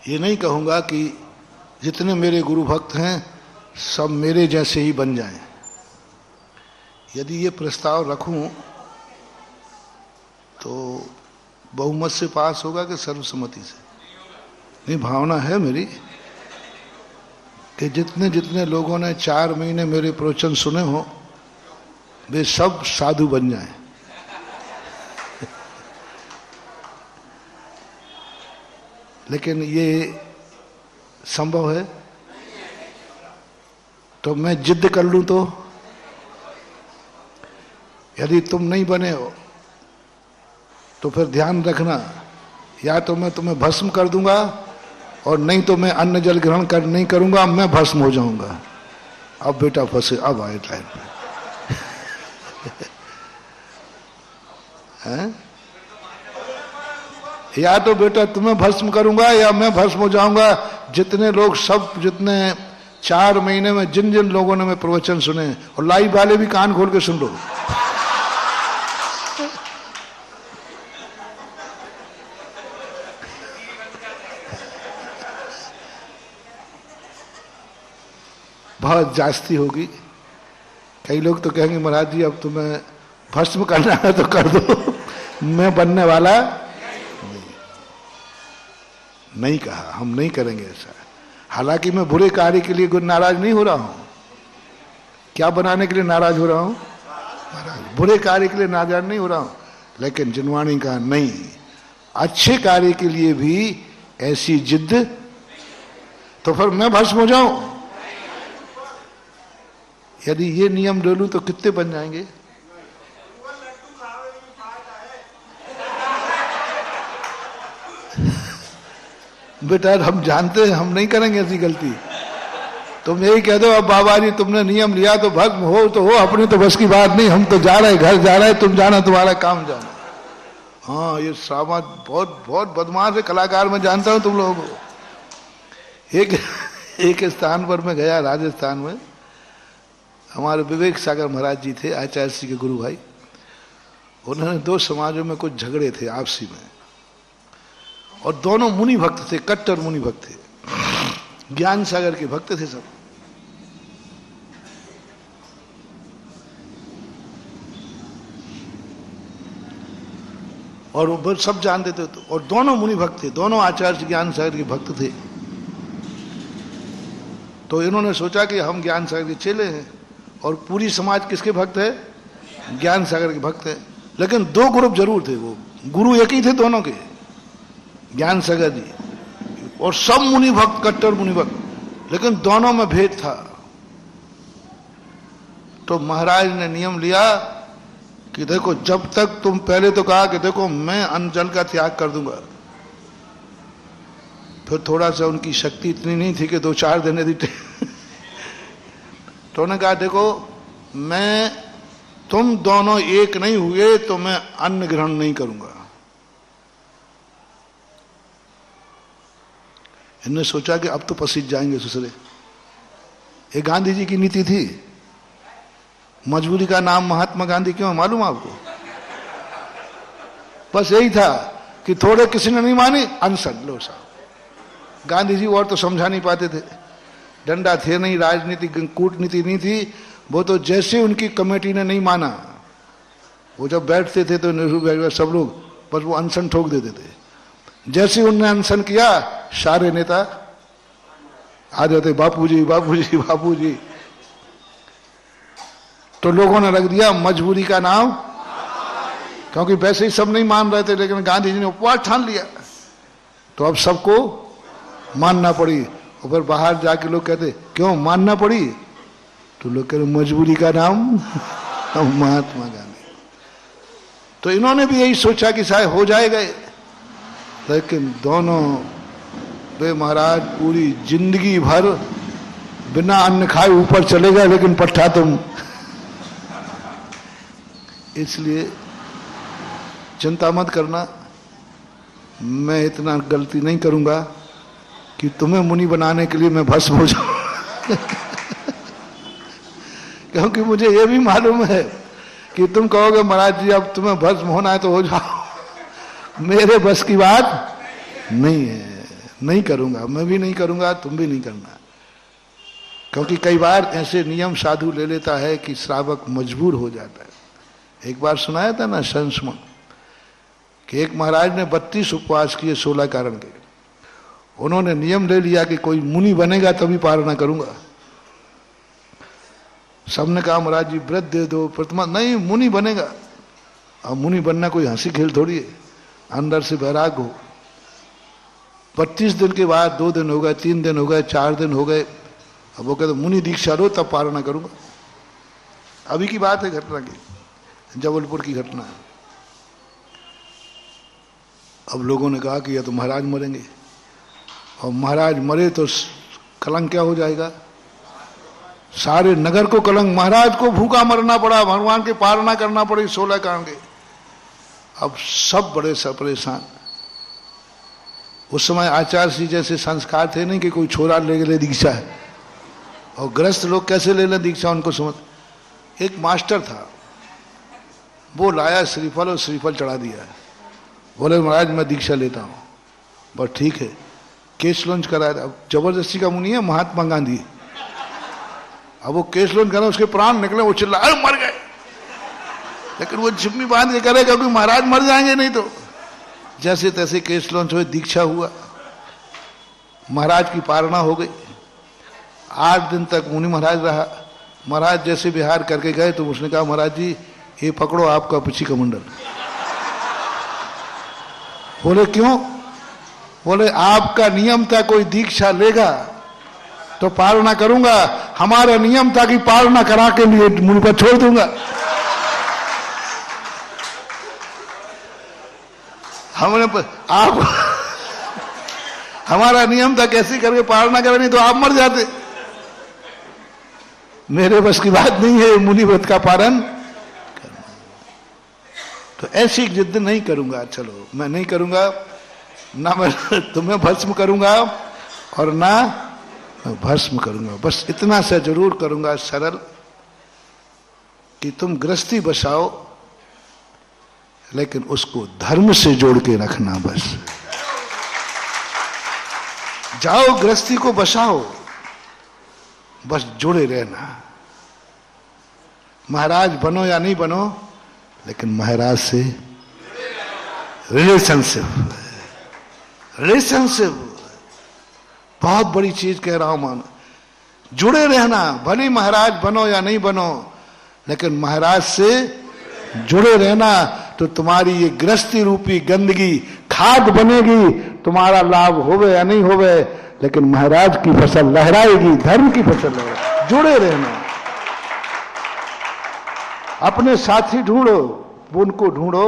ये नहीं कहूंगा कि जितने मेरे गुरु भक्त हैं सब मेरे जैसे ही बन जाएं। यदि ये प्रस्ताव रखूं तो बहुमत से पास होगा कि सर्वसम्मति से? नहीं, भावना है मेरी कि जितने जितने लोगों ने 4 महीने मेरे प्रवचन सुने हो वे सब साधु बन जाएं। लेकिन ये संभव है? तो मैं जिद कर लूं तो? यदि तुम नहीं बने हो तो फिर ध्यान रखना, या तो मैं तुम्हें भस्म कर दूंगा और नहीं तो मैं अन्न जल ग्रहण नहीं करूंगा, मैं भस्म हो जाऊंगा। अब बेटा फंसे, अब आए टाइम पे या तो बेटा तुम्हें भस्म करूंगा या मैं भस्म हो जाऊंगा। जितने लोग सब, जितने 4 महीने में जिन जिन लोगों ने मैं प्रवचन सुने, और लाइव वाले भी कान खोल के सुन लो, बहुत जास्ती होगी। कई लोग तो कहेंगे महाराज जी अब तुम्हें भस्म करना है तो कर दो, मैं बनने वाला नहीं कहा, हम नहीं करेंगे ऐसा। हालांकि मैं बुरे कार्य के लिए नाराज नहीं हो रहा हूं। क्या बनाने के लिए नाराज हो रहा हूं? बुरे कार्य के लिए नाराज नहीं हो रहा हूं, लेकिन जिनवाणी कहा नहीं, अच्छे कार्य के लिए भी ऐसी जिद, तो फिर मैं भस्म हो जाऊं? यदि ये नियम ले लूं तो कितने बन जाएंगे? बेटा हम जानते हैं हम नहीं करेंगे ऐसी गलती। तुम यही कह दो अब बाबा जी तुमने नियम लिया तो भस्म हो तो हो, अपने तो बस की बात नहीं, हम तो जा रहे, घर जा रहे, तुम जाना, तुम्हारा काम जाना। हाँ, ये सामा बहुत बहुत बदमाश है कलाकार, मैं जानता हूं तुम लोगों को। एक स्थान पर मैं गया, राजस्थान में, हमारे विवेक सागर महाराज जी थे, आचार्य श्री के गुरु भाई। उन्होंने 2 समाजों में कुछ झगड़े थे आपसी में, और दोनों मुनि भक्त थे, कट्टर मुनि भक्त थे, ज्ञान सागर के भक्त थे सब। और वो सब जानते थे, और दोनों मुनि भक्त थे, दोनों आचार्य ज्ञान सागर के भक्त थे। तो इन्होंने सोचा कि हम ज्ञान सागर के चेले हैं और पूरी समाज किसके भक्त है? ज्ञान सागर के भक्त है। लेकिन 2 ग्रुप जरूर थे, वो गुरु एक ही थे दोनों के, ज्ञान सागर जी, और सब मुनि भक्त, कट्टर मुनि भक्त, लेकिन दोनों में भेद था। तो महाराज ने नियम लिया कि देखो जब तक तुम, पहले तो कहा कि देखो मैं अन्न जल का त्याग कर दूंगा, फिर थोड़ा सा उनकी शक्ति इतनी नहीं थी कि 2-4 देने दी तो उन्होंने कहा देखो मैं, तुम दोनों एक नहीं हुए तो मैं अन्न ग्रहण नहीं करूंगा। इन्होंने सोचा कि अब तो पसीज जाएंगे दूसरे। ये गांधी जी की नीति थी। मजबूरी का नाम महात्मा गांधी क्यों मालूम आपको? बस यही था कि थोड़े किसी ने नहीं मानी, अनशन लो साहब। गांधी जी और तो समझा नहीं पाते थे, डंडा थे नहीं, राजनीति कूटनीति नहीं थी। वो तो जैसे उनकी कमेटी ने नहीं माना, वो जब बैठते थे तो नेहरू सब लोग बस वो अनशन ठोक देते थे। जैसे उनने अनशन किया, सारे नेता आ जाते, बापूजी बापूजी बापूजी। तो लोगों ने रख दिया मजबूरी का नाम, क्योंकि वैसे ही सब नहीं मान रहे थे, लेकिन गांधी जी ने उपवास ठान लिया तो अब सबको मानना पड़ी। और फिर बाहर जाके लोग कहते क्यों मानना पड़ी, तो लोग कहते मजबूरी का नाम महात्मा गांधी। तो इन्होंने भी यही सोचा कि शायद हो जाएगा, लेकिन दोनों वे महाराज पूरी जिंदगी भर बिना अन्न खाए ऊपर चले गए, लेकिन पट्टा तुम। इसलिए चिंता मत करना, मैं इतना गलती नहीं करूंगा कि तुम्हें मुनि बनाने के लिए मैं भस्म हो जाऊं। क्योंकि मुझे यह भी मालूम है कि तुम कहोगे महाराज जी अब तुम्हें भस्म होना है तो हो जाओ, मेरे बस की बात नहीं है, नहीं करूंगा, मैं भी नहीं करूंगा, तुम भी नहीं करना। क्योंकि कई बार ऐसे नियम साधु ले लेता है कि श्रावक मजबूर हो जाता है। एक बार सुनाया था ना संस्मरण कि एक महाराज ने 32 उपवास किए 16 कारण के। उन्होंने नियम ले लिया कि कोई मुनि बनेगा तभी पारणा करूंगा। सबने कहा महाराज जी व्रत दे दो, प्रतिमा नहीं, मुनि बनेगा। अब मुनि बनना कोई हंसी खेल थोड़ी है, अंदर से वैराग हो। 32 दिन के बाद 2 दिन हो गए, 3 दिन हो गए, 4 दिन हो गए। अब वो कहते मुनि दीक्षा लो तब पारणा करूंगा। अभी की बात है, घटना की, जबलपुर की घटना है। अब लोगों ने कहा कि या तो महाराज मरेंगे, और महाराज मरे तो कलंक क्या हो जाएगा, सारे नगर को कलंक। महाराज को भूखा मरना पड़ा, भगवान की पारणा करना पड़ी 16 कारण के। अब सब बड़े सब परेशान। उस समय आचार्य जी जैसे संस्कार थे नहीं कि कोई छोरा ले दीक्षा है, और ग्रस्त लोग कैसे ले लें दीक्षा उनको समझ। एक मास्टर था, वो लाया श्रीफल और श्रीफल चढ़ा दिया। बोले महाराज मैं दीक्षा लेता हूँ। बस ठीक है, केस लॉन्च कराया। अब जबरदस्ती का मुनि है महात्मा गांधी। अब वो केस लॉन्च करा, उसके प्राण निकले, वो चिल्ला अरे मर गए, लेकिन वो जिम्मी बांध के करे क्योंकि महाराज मर जाएंगे नहीं तो। जैसे तैसे केस लॉन्च हुए, दीक्षा हुआ, महाराज की पारणा हो गई। 8 दिन तक मुनि महाराज रहा। महाराज जैसे विहार करके गए तो उसने कहा महाराज जी ये पकड़ो आपका पिछी कमंडल। बोले क्यों? बोले आपका नियम था कोई दीक्षा लेगा तो पारणा करूंगा, हमारा नियम था कि पारणा करा के लिए मुनि पर छोड़ दूंगा। हमने आप हमारा नियम था कैसे करके पारणा करें, नहीं तो आप मर जाते। मेरे बस की बात नहीं है मुनि व्रत का पारण करना। तो ऐसी जिद नहीं करूंगा, चलो मैं नहीं करूंगा, ना मैं तुम्हें भस्म करूंगा और ना मैं भस्म करूंगा। बस इतना सा जरूर करूंगा सरल कि तुम गृहस्थी बसाओ, लेकिन उसको धर्म से जोड़ के रखना। बस जाओ गृहस्थी को बसाओ, बस जुड़े रहना। महाराज बनो या नहीं बनो, लेकिन महाराज से रिलेशनशिप बहुत बड़ी चीज कह रहा हूं। मान जुड़े रहना, भले महाराज बनो या नहीं बनो, लेकिन महाराज से जुड़े रहना। तो तुम्हारी ये गृहस्थी रूपी गंदगी खाद बनेगी, तुम्हारा लाभ होवे या नहीं होवे, लेकिन महाराज की फसल लहराएगी, धर्म की फसल लहराएगी। जुड़े रहना, अपने साथी ढूंढो। उनको ढूंढो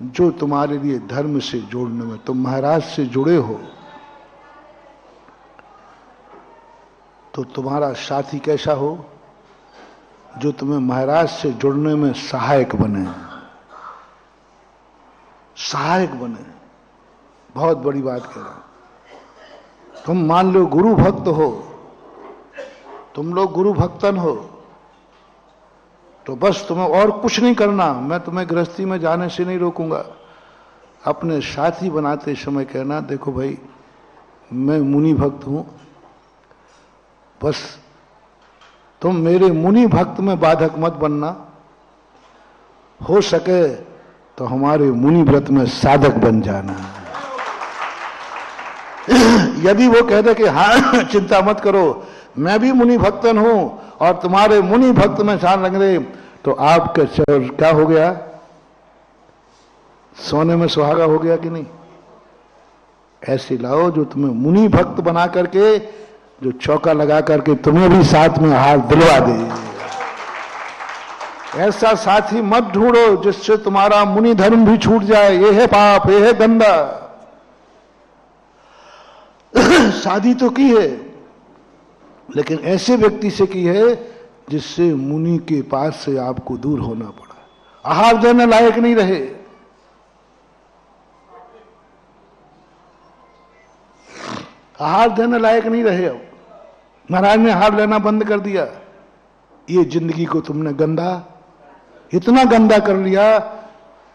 जो तुम्हारे लिए धर्म से जोड़ने में, तुम महाराज से जुड़े हो तो तुम्हारा साथी कैसा हो, जो तुम्हें महाराज से जुड़ने में सहायक बने। सहायक बने, बहुत बड़ी बात कह रहा हूं। तुम मान लो गुरु भक्त हो, तुम लोग गुरु भक्तन हो, तो बस तुम्हें और कुछ नहीं करना। मैं तुम्हें गृहस्थी में जाने से नहीं रोकूंगा। अपने साथी बनाते समय कहना, देखो भाई मैं मुनि भक्त हूं, बस तुम मेरे मुनि भक्त में बाधक मत बनना, हो सके तो हमारे मुनि व्रत में साधक बन जाना। यदि वो कह दे कि हाँ चिंता मत करो, मैं भी मुनि भक्तन हूं और तुम्हारे मुनि भक्त में शान लग रहे, तो आपके क्या हो गया, सोने में सुहागा हो गया कि नहीं। ऐसे लाओ जो तुम्हें मुनि भक्त बना करके, जो चौका लगा करके तुम्हें भी साथ में हाथ दिलवा दे। ऐसा साथी मत ढूंढो जिससे तुम्हारा मुनि धर्म भी छूट जाए। ये है पाप, ये है गंदा। शादी तो की है, लेकिन ऐसे व्यक्ति से की है जिससे मुनि के पास से आपको दूर होना पड़ा, आहार देने लायक नहीं रहे। आहार देने लायक नहीं रहे। अब महाराज ने आहार लेना बंद कर दिया। ये जिंदगी को तुमने गंदा, इतना गंदा कर लिया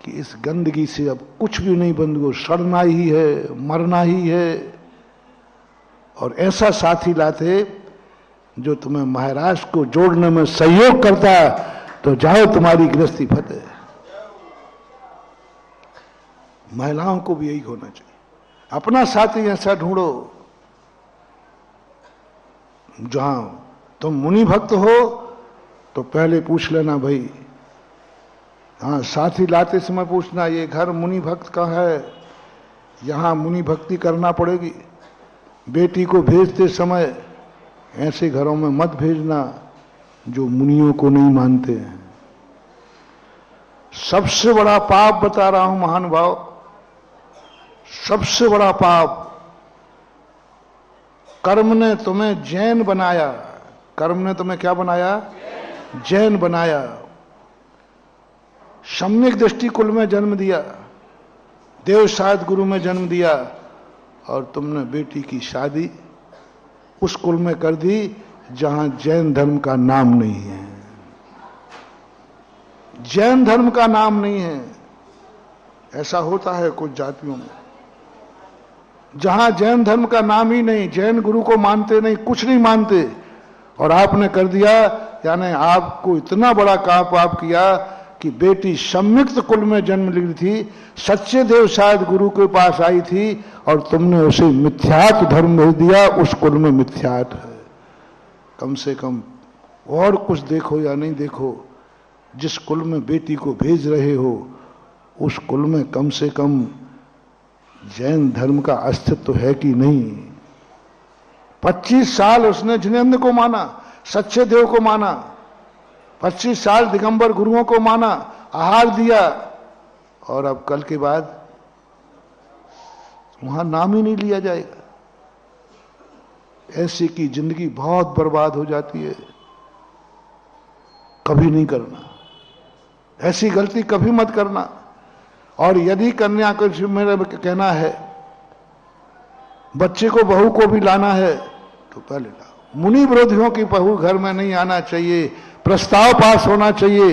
कि इस गंदगी से अब कुछ भी नहीं बंद, सड़ना ही है, मरना ही है। और ऐसा साथी लाते जो तुम्हें महाराज को जोड़ने में सहयोग करता, तो जाओ तुम्हारी गृहस्थी फतेह। महिलाओं को भी यही होना चाहिए। अपना साथी ऐसा ढूंढो जहां तुम मुनि भक्त हो, तो पहले पूछ लेना भाई, हाँ साथी लाते समय पूछना ये घर मुनि भक्त का है, यहां मुनि भक्ति करना पड़ेगी। बेटी को भेजते समय ऐसे घरों में मत भेजना जो मुनियों को नहीं मानते हैं। सबसे बड़ा पाप बता रहा हूं महानुभाव, सबसे बड़ा पाप, कर्म ने तुम्हें जैन बनाया। कर्म ने तुम्हें क्या बनाया? जैन बनाया। सम्यक दृष्टि कुल में जन्म दिया, देवसाद गुरु में जन्म दिया, और तुमने बेटी की शादी उस कुल में कर दी जहां जैन धर्म का नाम नहीं है। जैन धर्म का नाम नहीं है। ऐसा होता है कुछ जातियों में, जहां जैन धर्म का नाम ही नहीं, जैन गुरु को मानते नहीं, कुछ नहीं मानते, और आपने कर दिया। यानी आपको इतना बड़ा पाप आप किया कि बेटी सम्यक्त कुल में जन्म ली थी, सच्चे देव शायद गुरु के पास आई थी, और तुमने उसे मिथ्यात्व धर्म भेज दिया। उस कुल में मिथ्यात्व है। कम से कम और कुछ देखो या नहीं देखो, जिस कुल में बेटी को भेज रहे हो उस कुल में कम से कम जैन धर्म का अस्तित्व है कि नहीं। 25 साल उसने जिनेन्द्र को माना, सच्चे देव को माना, 25 साल दिगंबर गुरुओं को माना, आहार दिया, और अब कल के बाद वहां नाम ही नहीं लिया जाएगा। ऐसे की जिंदगी बहुत बर्बाद हो जाती है। कभी नहीं करना, ऐसी गलती कभी मत करना। और यदि कन्या को मेरा कहना है बच्चे को बहू को भी लाना है तो पहले लाओ। मुनि विरोधियों की बहू घर में नहीं आना चाहिए। प्रस्ताव पास होना चाहिए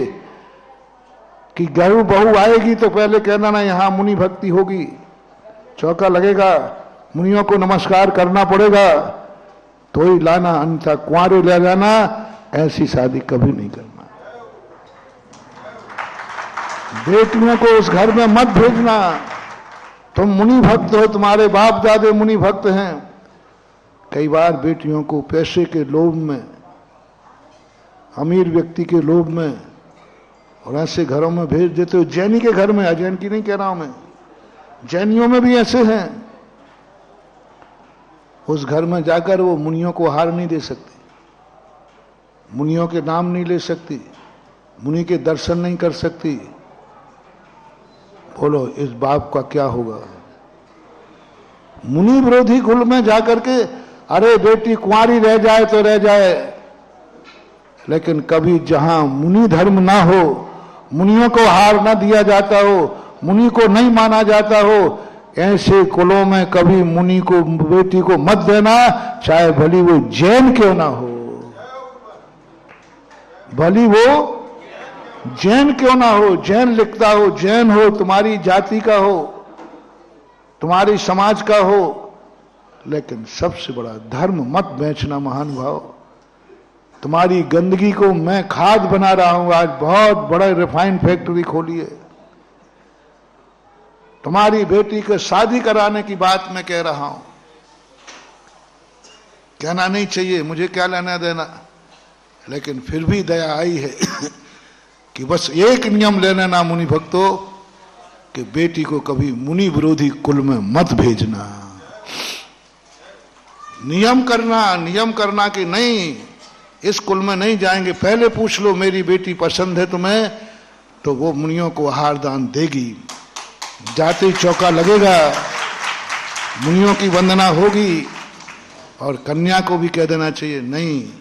कि घर बहू आएगी तो पहले कहना ना यहां मुनि भक्ति होगी, चौका लगेगा, मुनियों को नमस्कार करना पड़ेगा तो ही लाना, अन्यथा कुंवारे ले जाना। ऐसी शादी कभी नहीं करना। बेटियों को उस घर में मत भेजना। तुम मुनि भक्त हो, तुम्हारे बाप दादे मुनि भक्त हैं। कई बार बेटियों को पैसे के लोभ में, अमीर व्यक्ति के लोभ में, और ऐसे घरों में भेज देते हो। जैनी के घर में, अजैन की नहीं कह रहा हूं मैं, जैनियों में भी ऐसे हैं। उस घर में जाकर वो मुनियों को हार नहीं दे सकती, मुनियों के नाम नहीं ले सकती, मुनि के दर्शन नहीं कर सकती, बोलो इस बाप का क्या होगा? मुनि विरोधी कुल में जाकर के अरे बेटी कुंवारी रह जाए तो रह जाए, लेकिन कभी जहां मुनि धर्म ना हो, मुनियों को हार ना दिया जाता हो, मुनि को नहीं माना जाता हो, ऐसे कुलों में कभी मुनि को बेटी को मत देना, चाहे भली वो जैन क्यों ना हो, भली वो जैन क्यों ना हो, जैन लिखता हो, जैन हो, तुम्हारी जाति का हो, तुम्हारी समाज का हो, लेकिन सबसे बड़ा धर्म मत बेचना महानुभाव। तुम्हारी गंदगी को मैं खाद बना रहा हूं, आज बहुत बड़ा रिफाइंड फैक्ट्री खोली है। तुम्हारी बेटी को शादी कराने की बात मैं कह रहा हूं, कहना नहीं चाहिए, मुझे क्या लेना देना, लेकिन फिर भी दया आई है कि बस एक नियम लेना ना मुनि भक्तों, कि बेटी को कभी मुनि विरोधी कुल में मत भेजना। नियम करना कि नहीं इस कुल में नहीं जाएंगे, पहले पूछ लो मेरी बेटी पसंद है तुम्हें, तो वो मुनियों को आहार दान देगी, जाते ही चौका लगेगा, मुनियों की वंदना होगी, और कन्या को भी कह देना चाहिए नहीं,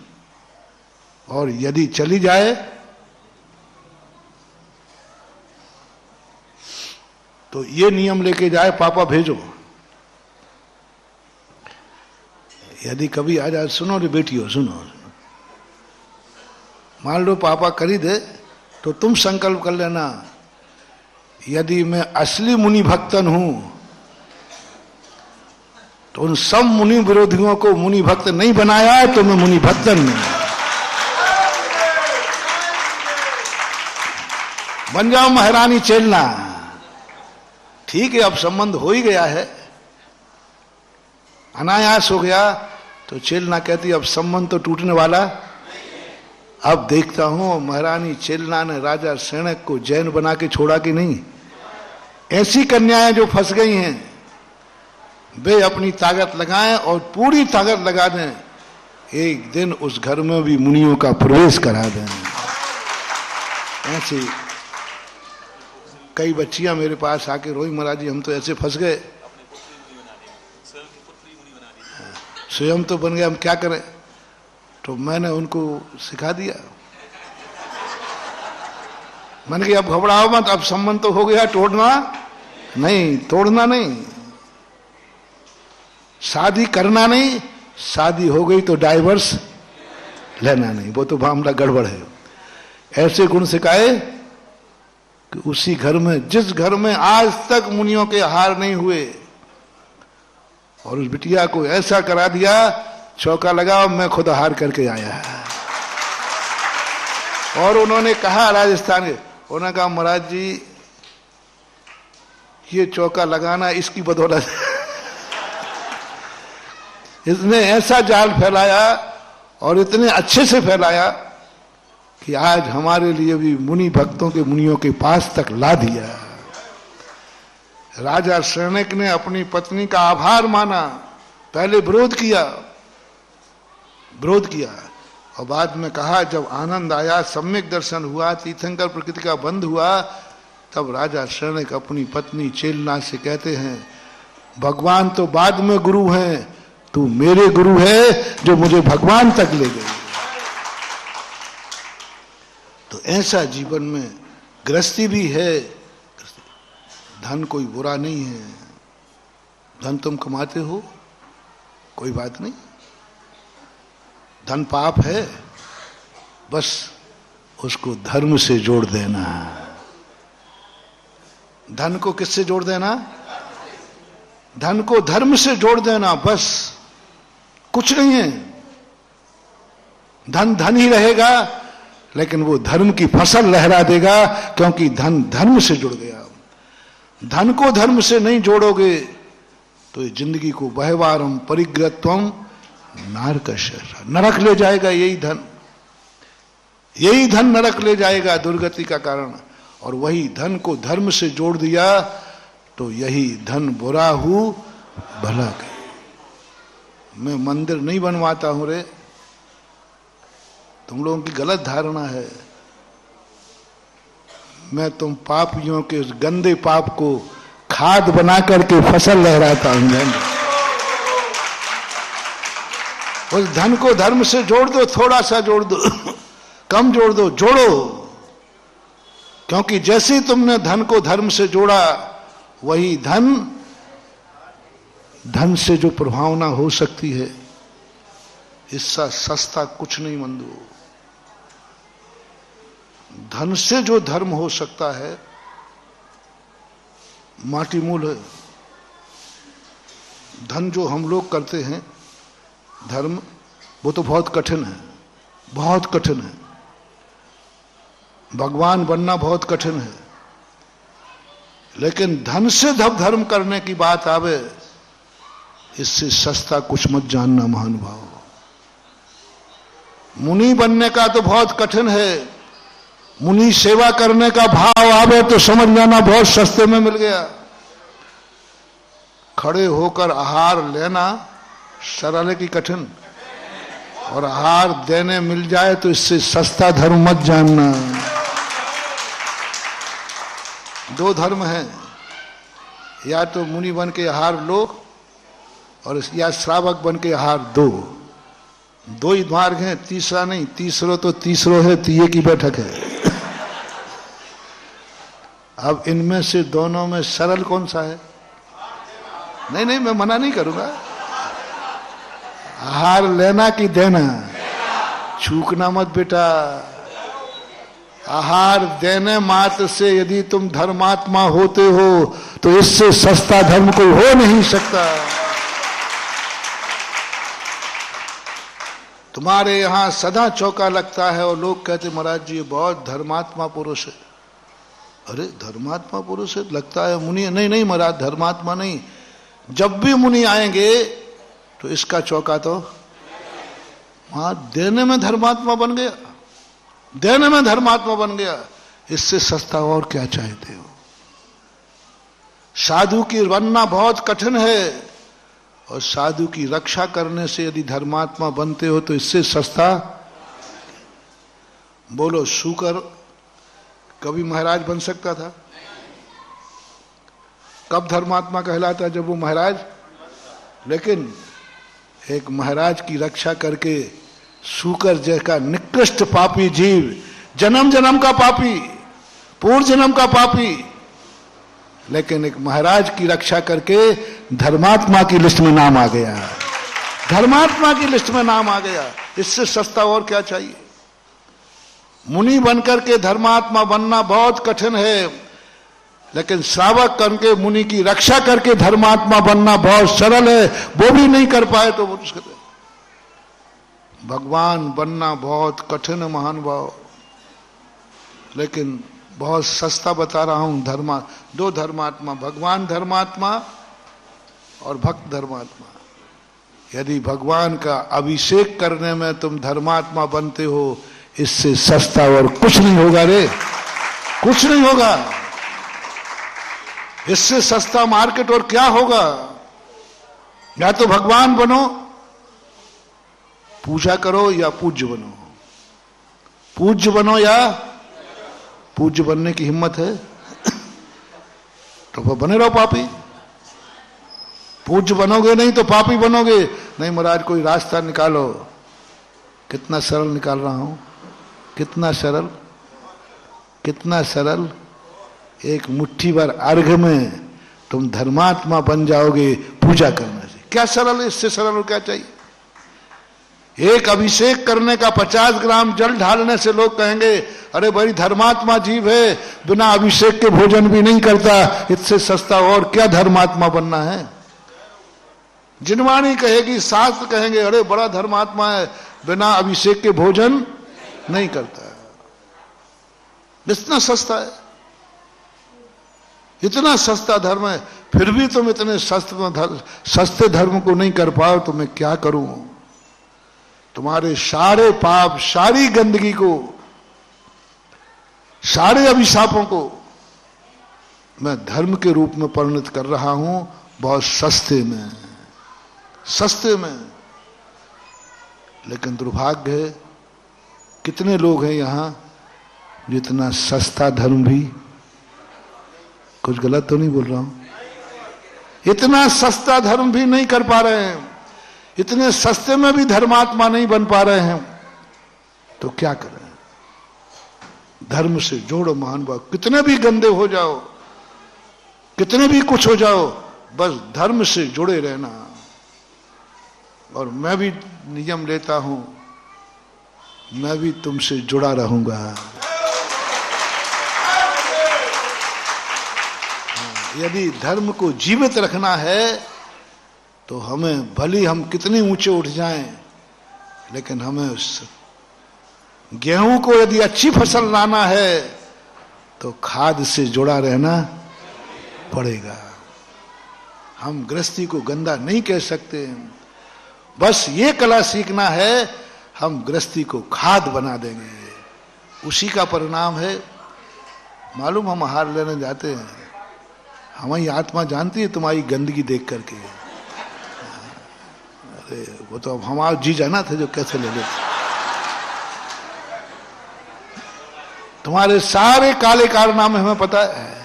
और यदि चली जाए तो ये नियम लेके जाए पापा भेजो। यदि कभी आ जाए, सुनो रे बेटियों सुनो, मान लो पापा करी दे तो तुम संकल्प कर लेना, यदि मैं असली मुनि भक्तन हूं तो उन सब मुनि विरोधियों को मुनि भक्त नहीं बनाया है, तो मैं मुनि भक्तन नहीं। बन जाओ महारानी चेलना, ठीक है अब संबंध हो ही गया है, अनायास हो गया, तो चेलना कहती अब संबंध तो टूटने वाला। अब देखता हूं महारानी चेलना ने राजा सेणक को जैन बना के छोड़ा कि नहीं। ऐसी कन्याएं जो फंस गई हैं वे अपनी ताकत लगाएं और पूरी ताकत लगा दें, एक दिन उस घर में भी मुनियों का प्रवेश करा दें। ऐसे कई बच्चियां मेरे पास आके रोई, महाराज जी हम तो ऐसे फंस गए, स्वयं तो बन गए, हम क्या करें। तो मैंने उनको सिखा दिया, मैंने कहा अब घबराओ मत, अब संबंध तो हो गया, तोड़ना नहीं, शादी करना नहीं, शादी हो गई तो डाइवर्स लेना नहीं, वो तो मामला गड़बड़ है। ऐसे गुण सिखाए कि उसी घर में, जिस घर में आज तक मुनियों के हार नहीं हुए, और उस बिटिया को ऐसा करा दिया, चौका लगा, मैं खुद हार करके आया। और उन्होंने कहा राजस्थान के, उन्होंने कहा महाराज जी ये चौका लगाना इसकी बदौलत इसने ऐसा जाल फैलाया और इतने अच्छे से फैलाया कि आज हमारे लिए भी मुनि भक्तों के मुनियों के पास तक ला दिया। राजा सेणक ने अपनी पत्नी का आभार माना, पहले विरोध किया और बाद में कहा, जब आनंद आया, सम्यक दर्शन हुआ, तीर्थंकर प्रकृति का बंध हुआ, तब राजा सेणक अपनी पत्नी चेलना से कहते हैं, भगवान तो बाद में गुरु हैं, तू मेरे गुरु है जो मुझे भगवान तक ले गई। तो ऐसा जीवन में गृहस्थी भी है, धन कोई बुरा नहीं है, धन तुम कमाते हो कोई बात नहीं, धन पाप है, बस उसको धर्म से जोड़ देना। धन को किससे जोड़ देना? धन को धर्म से जोड़ देना, बस कुछ नहीं है। धन धन ही रहेगा, लेकिन वो धर्म की फसल लहरा देगा, क्योंकि धन धर्म से जुड़ गया। धन को धर्म से नहीं जोड़ोगे तो ये जिंदगी को बहवारम परिग्रहत्वम नारकश, नरक ले जाएगा। यही धन नरक ले जाएगा, दुर्गति का कारण। और वही धन को धर्म से जोड़ दिया तो यही धन बुरा हूं भला कहीं। मैं मंदिर नहीं बनवाता हूं रे, तुम लोगों की गलत धारणा है। मैं तुम पापियों के उस गंदे पाप को खाद बना करके फसल लहराता हूं। उस धन को धर्म से जोड़ दो, थोड़ा सा जोड़ दो, कम जोड़ दो, जोड़ो। क्योंकि जैसे ही तुमने धन को धर्म से जोड़ा, वही धन से जो प्रभावना हो सकती है, इससे सस्ता कुछ नहीं बंधु। धन से जो धर्म हो सकता है, माटी मूल है। धन जो हम लोग करते हैं धर्म, वो तो बहुत कठिन है, बहुत कठिन है। भगवान बनना बहुत कठिन है, लेकिन धन से धर्म करने की बात आवे, इससे सस्ता कुछ मत जानना महानुभाव। मुनि बनने का तो बहुत कठिन है, मुनि सेवा करने का भाव आवे तो समझ जाना बहुत सस्ते में मिल गया। खड़े होकर आहार लेना सरल है कि कठिन, और आहार देने मिल जाए तो इससे सस्ता धर्म मत जानना। दो धर्म हैं, या तो मुनि बन के आहार लो, और या श्रावक बन के आहार दो ही मार्ग हैं, तीसरा नहीं। तीसरो है तीये की बैठक है। अब इनमें से दोनों में सरल कौन सा है? नहीं, मैं मना नहीं करूंगा। आहार लेना कि देना, चूकना मत बेटा। आहार देने मात्र से यदि तुम धर्मात्मा होते हो, तो इससे सस्ता धर्म कोई हो नहीं सकता। तुम्हारे यहां सदा चौका लगता है और लोग कहते महाराज जी ये बहुत धर्मात्मा पुरुष है। अरे धर्मात्मा पुरुष है, लगता है मुनि। नहीं महाराज, धर्मात्मा नहीं। जब भी मुनि आएंगे तो इसका चौका तो वहां देने में धर्मात्मा बन गया, देने में धर्मात्मा बन गया। इससे सस्ता और क्या चाहते हो? साधु की बनना बहुत कठिन है, और साधु की रक्षा करने से यदि धर्मात्मा बनते हो तो इससे सस्ता। बोलो, शुकर कभी महाराज बन सकता था? कब धर्मात्मा कहलाता? जब वो महाराज। लेकिन एक महाराज की रक्षा करके शुकर जैसा निकृष्ट पापी जीव, जन्म जन्म का पापी, पूर्व जन्म का पापी, लेकिन एक महाराज की रक्षा करके धर्मात्मा की लिस्ट में नाम आ गया। धर्मात्मा की लिस्ट में नाम आ गया। इससे सस्ता और क्या चाहिए? मुनि बनकर के धर्मात्मा बनना बहुत कठिन है, लेकिन श्रावक करके मुनि की रक्षा करके धर्मात्मा बनना बहुत सरल है। वो भी नहीं कर पाए तो भगवान बनना बहुत कठिन है महानुभाव, लेकिन बहुत सस्ता बता रहा हूं। दो धर्मात्मा, भगवान धर्मात्मा और भक्त धर्मात्मा। यदि भगवान का अभिषेक करने में तुम धर्मात्मा बनते हो, इससे सस्ता और कुछ नहीं होगा रे, कुछ नहीं होगा। इससे सस्ता मार्केट और क्या होगा? या तो भगवान बनो, पूजा करो, या पूज्य बनो। पूज्य बनो या पूज्य बनने की हिम्मत है तो बने रहो पापी। पूज्य बनोगे नहीं तो पापी बनोगे। नहीं महाराज, कोई रास्ता निकालो। कितना सरल निकाल रहा हूं, कितना सरल, कितना सरल। एक मुट्ठी भर अर्घ में तुम धर्मात्मा बन जाओगे पूजा करने से। क्या सरल है? इससे सरल और क्या चाहिए? एक अभिषेक करने का 50 ग्राम जल ढालने से लोग कहेंगे अरे भाई धर्मात्मा जीव है, बिना अभिषेक के भोजन भी नहीं करता। इससे सस्ता और क्या धर्मात्मा बनना है? जिनवाणी कहेगी, शास्त्र कहेंगे अरे बड़ा धर्मात्मा है, बिना अभिषेक के भोजन नहीं करता है। इतना सस्ता है, इतना सस्ता धर्म है, फिर भी तुम इतने सस्ते धर्म को नहीं कर पाओ तो मैं क्या करूं? तुम्हारे सारे पाप, सारी गंदगी को, सारे अभिशापों को मैं धर्म के रूप में परिणत कर रहा हूं, बहुत सस्ते में, सस्ते में। लेकिन दुर्भाग्य है, कितने लोग हैं यहां जितना सस्ता धर्म भी, कुछ गलत तो नहीं बोल रहा हूं, इतना सस्ता धर्म भी नहीं कर पा रहे हैं, इतने सस्ते में भी धर्मात्मा नहीं बन पा रहे हैं, तो क्या करें? धर्म से जोड़ो महान भाव। कितने भी गंदे हो जाओ, कितने भी कुछ हो जाओ, बस धर्म से जुड़े रहना। और मैं भी नियम लेता हूं, मैं भी तुमसे जुड़ा रहूंगा। यदि धर्म को जीवित रखना है तो हमें भली हम कितने ऊंचे उठ जाएं, लेकिन हमें उस गेहूं को यदि अच्छी फसल लाना है तो खाद से जुड़ा रहना पड़ेगा। हम गृहस्थी को गंदा नहीं कह सकते, बस ये कला सीखना है, हम गृहस्थी को खाद बना देंगे, उसी का परिणाम है। मालूम हम आहार लेने जाते हैं, हमारी आत्मा जानती है तुम्हारी गंदगी देख करके, अरे वो तो अब हमारा जी जाना था जो कैसे ले लेते। तुम्हारे सारे काले कारनामे हमें पता है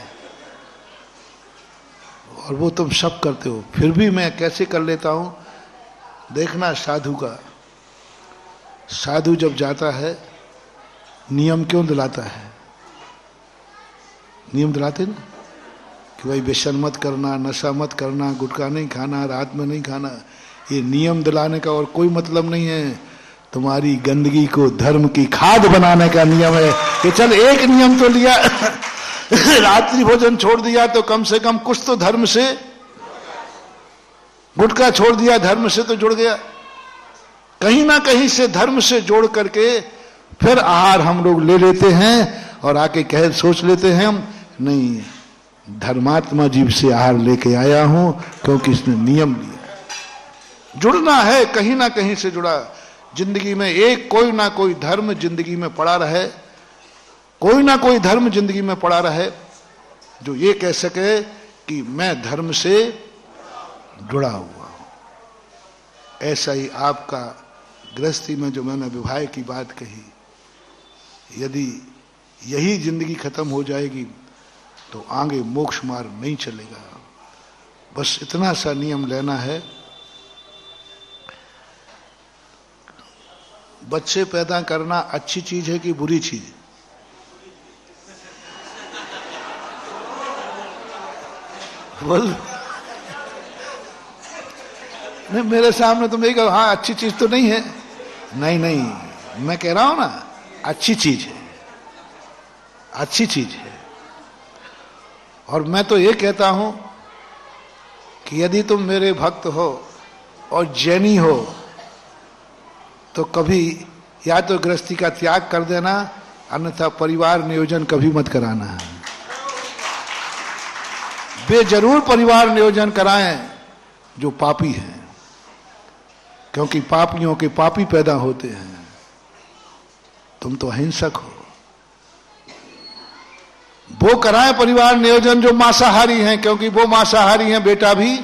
और वो तुम सब करते हो, फिर भी मैं कैसे कर लेता हूं। देखना साधु का, साधु जब जाता है नियम क्यों दिलाता है? नियम दिलाते ना कि भाई व्यसन मत करना, नशा मत करना, गुटखा नहीं खाना, रात में नहीं खाना। ये नियम दिलाने का और कोई मतलब नहीं है, तुम्हारी गंदगी को धर्म की खाद बनाने का नियम है कि चल एक नियम तो लिया रात्रि भोजन छोड़ दिया तो कम से कम कुछ तो धर्म से, गुटखा छोड़ दिया धर्म से तो जुड़ गया, कहीं ना कहीं से धर्म से जोड़ करके फिर आहार हम लोग ले लेते हैं और आके कह सोच लेते हैं हम नहीं, धर्मात्मा जीव से आहार लेके आया हूं क्योंकि इसने नियम लिया। जुड़ना है, कहीं ना कहीं से जुड़ा। जिंदगी में एक कोई ना कोई धर्म जिंदगी में पड़ा रहे, कोई ना कोई धर्म जिंदगी में पड़ा रहे जो ये कह सके कि मैं धर्म से जुड़ा हुआ हूं। ऐसा ही आपका गृहस्थी में जो मैंने विवाह की बात कही, यदि यही जिंदगी खत्म हो जाएगी तो आगे मोक्ष मार्ग नहीं चलेगा। बस इतना सा नियम लेना है। बच्चे पैदा करना अच्छी चीज है कि बुरी चीज? बोल नहीं, मेरे सामने तुम यही कहो हाँ अच्छी चीज तो नहीं है। नहीं नहीं, मैं कह रहा हूं ना अच्छी चीज है, अच्छी चीज है। और मैं तो ये कहता हूं कि यदि तुम मेरे भक्त हो और जैनी हो तो कभी या तो गृहस्थी का त्याग कर देना, अन्यथा परिवार नियोजन कभी मत कराना है। वे जरूर परिवार नियोजन कराएं जो पापी हैं, क्योंकि पापियों के पापी पैदा होते हैं। तुम तो अहिंसक हो। वो कराएं परिवार नियोजन जो मांसाहारी हैं, क्योंकि वो मांसाहारी हैं, बेटा भी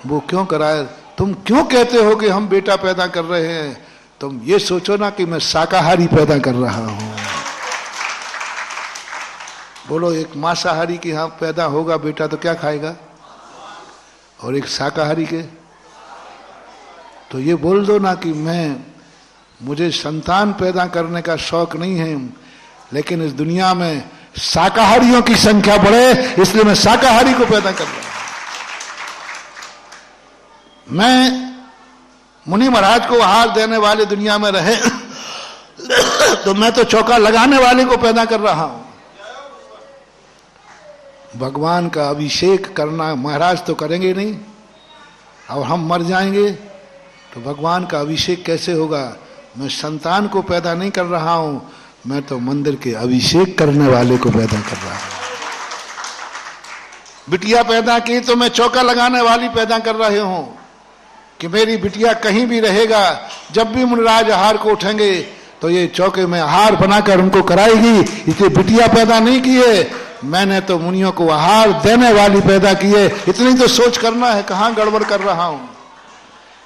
वो क्यों कराए? तुम क्यों कहते हो कि हम बेटा पैदा कर रहे हैं? तुम ये सोचो ना कि मैं शाकाहारी पैदा कर रहा हूं। बोलो एक मांसाहारी के यहां पैदा होगा बेटा तो क्या खाएगा, और एक शाकाहारी के? तो ये बोल दो ना कि मुझे संतान पैदा करने का शौक नहीं है, लेकिन इस दुनिया में शाकाहारियों की संख्या बढ़े इसलिए मैं शाकाहारी को पैदा कर रहा हूं। मैं मुनि महाराज को आहार देने वाले दुनिया में रहे तो मैं तो चौका लगाने वाले को पैदा कर रहा हूं। भगवान का अभिषेक करना महाराज तो करेंगे नहीं, और हम मर जाएंगे तो भगवान का अभिषेक कैसे होगा? मैं संतान को पैदा नहीं कर रहा हूं, मैं तो मंदिर के अभिषेक करने वाले को पैदा कर रहा हूं। बिटिया पैदा की तो मैं चौका लगाने वाली पैदा कर रहे हूं कि मेरी बिटिया कहीं भी रहेगा, जब भी मुनिराज आहार को उठेंगे तो ये चौके में आहार बनाकर उनको कराएगी। इसलिए बिटिया पैदा नहीं की है, मैंने तो मुनियों को आहार देने वाली पैदा की है। इतनी तो सोच करना है। कहां गड़बड़ कर रहा हूं,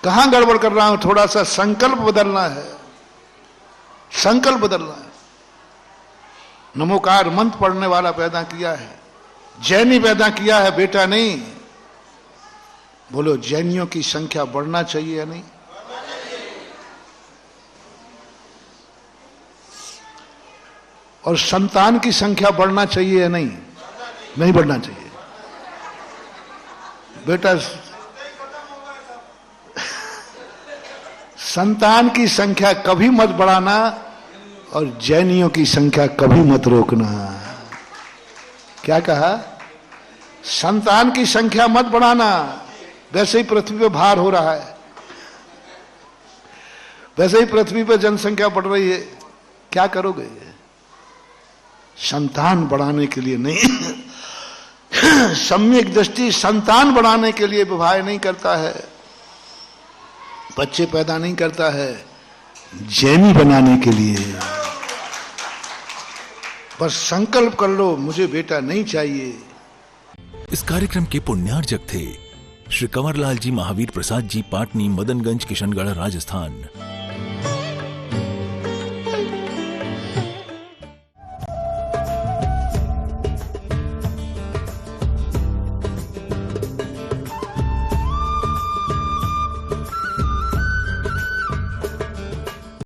कहां गड़बड़ कर रहा हूं? थोड़ा सा संकल्प बदलना है, संकल्प बदलना है। नमोकार मंत्र पढ़ने वाला पैदा किया है, जैनी पैदा किया है, बेटा नहीं। बोलो जैनियों की संख्या बढ़ना चाहिए या नहीं? और संतान की संख्या बढ़ना चाहिए या नहीं? नहीं बढ़ना चाहिए बेटा। संतान की संख्या कभी मत बढ़ाना और जैनियों की संख्या कभी मत रोकना। क्या कहा? संतान की संख्या मत बढ़ाना, वैसे ही पृथ्वी पे भार हो रहा है, वैसे ही पृथ्वी पे जनसंख्या बढ़ रही है, क्या करोगे? संतान बढ़ाने के लिए नहीं सम्यक दृष्टि संतान बढ़ाने के लिए विवाह नहीं करता है, बच्चे पैदा नहीं करता है, जैनी बनाने के लिए। बस संकल्प कर लो मुझे बेटा नहीं चाहिए। इस कार्यक्रम के पुण्यार्जक थे श्री कंवरलाल जी महावीर प्रसाद जी, पाटनी, मदनगंज, किशनगढ़, राजस्थान।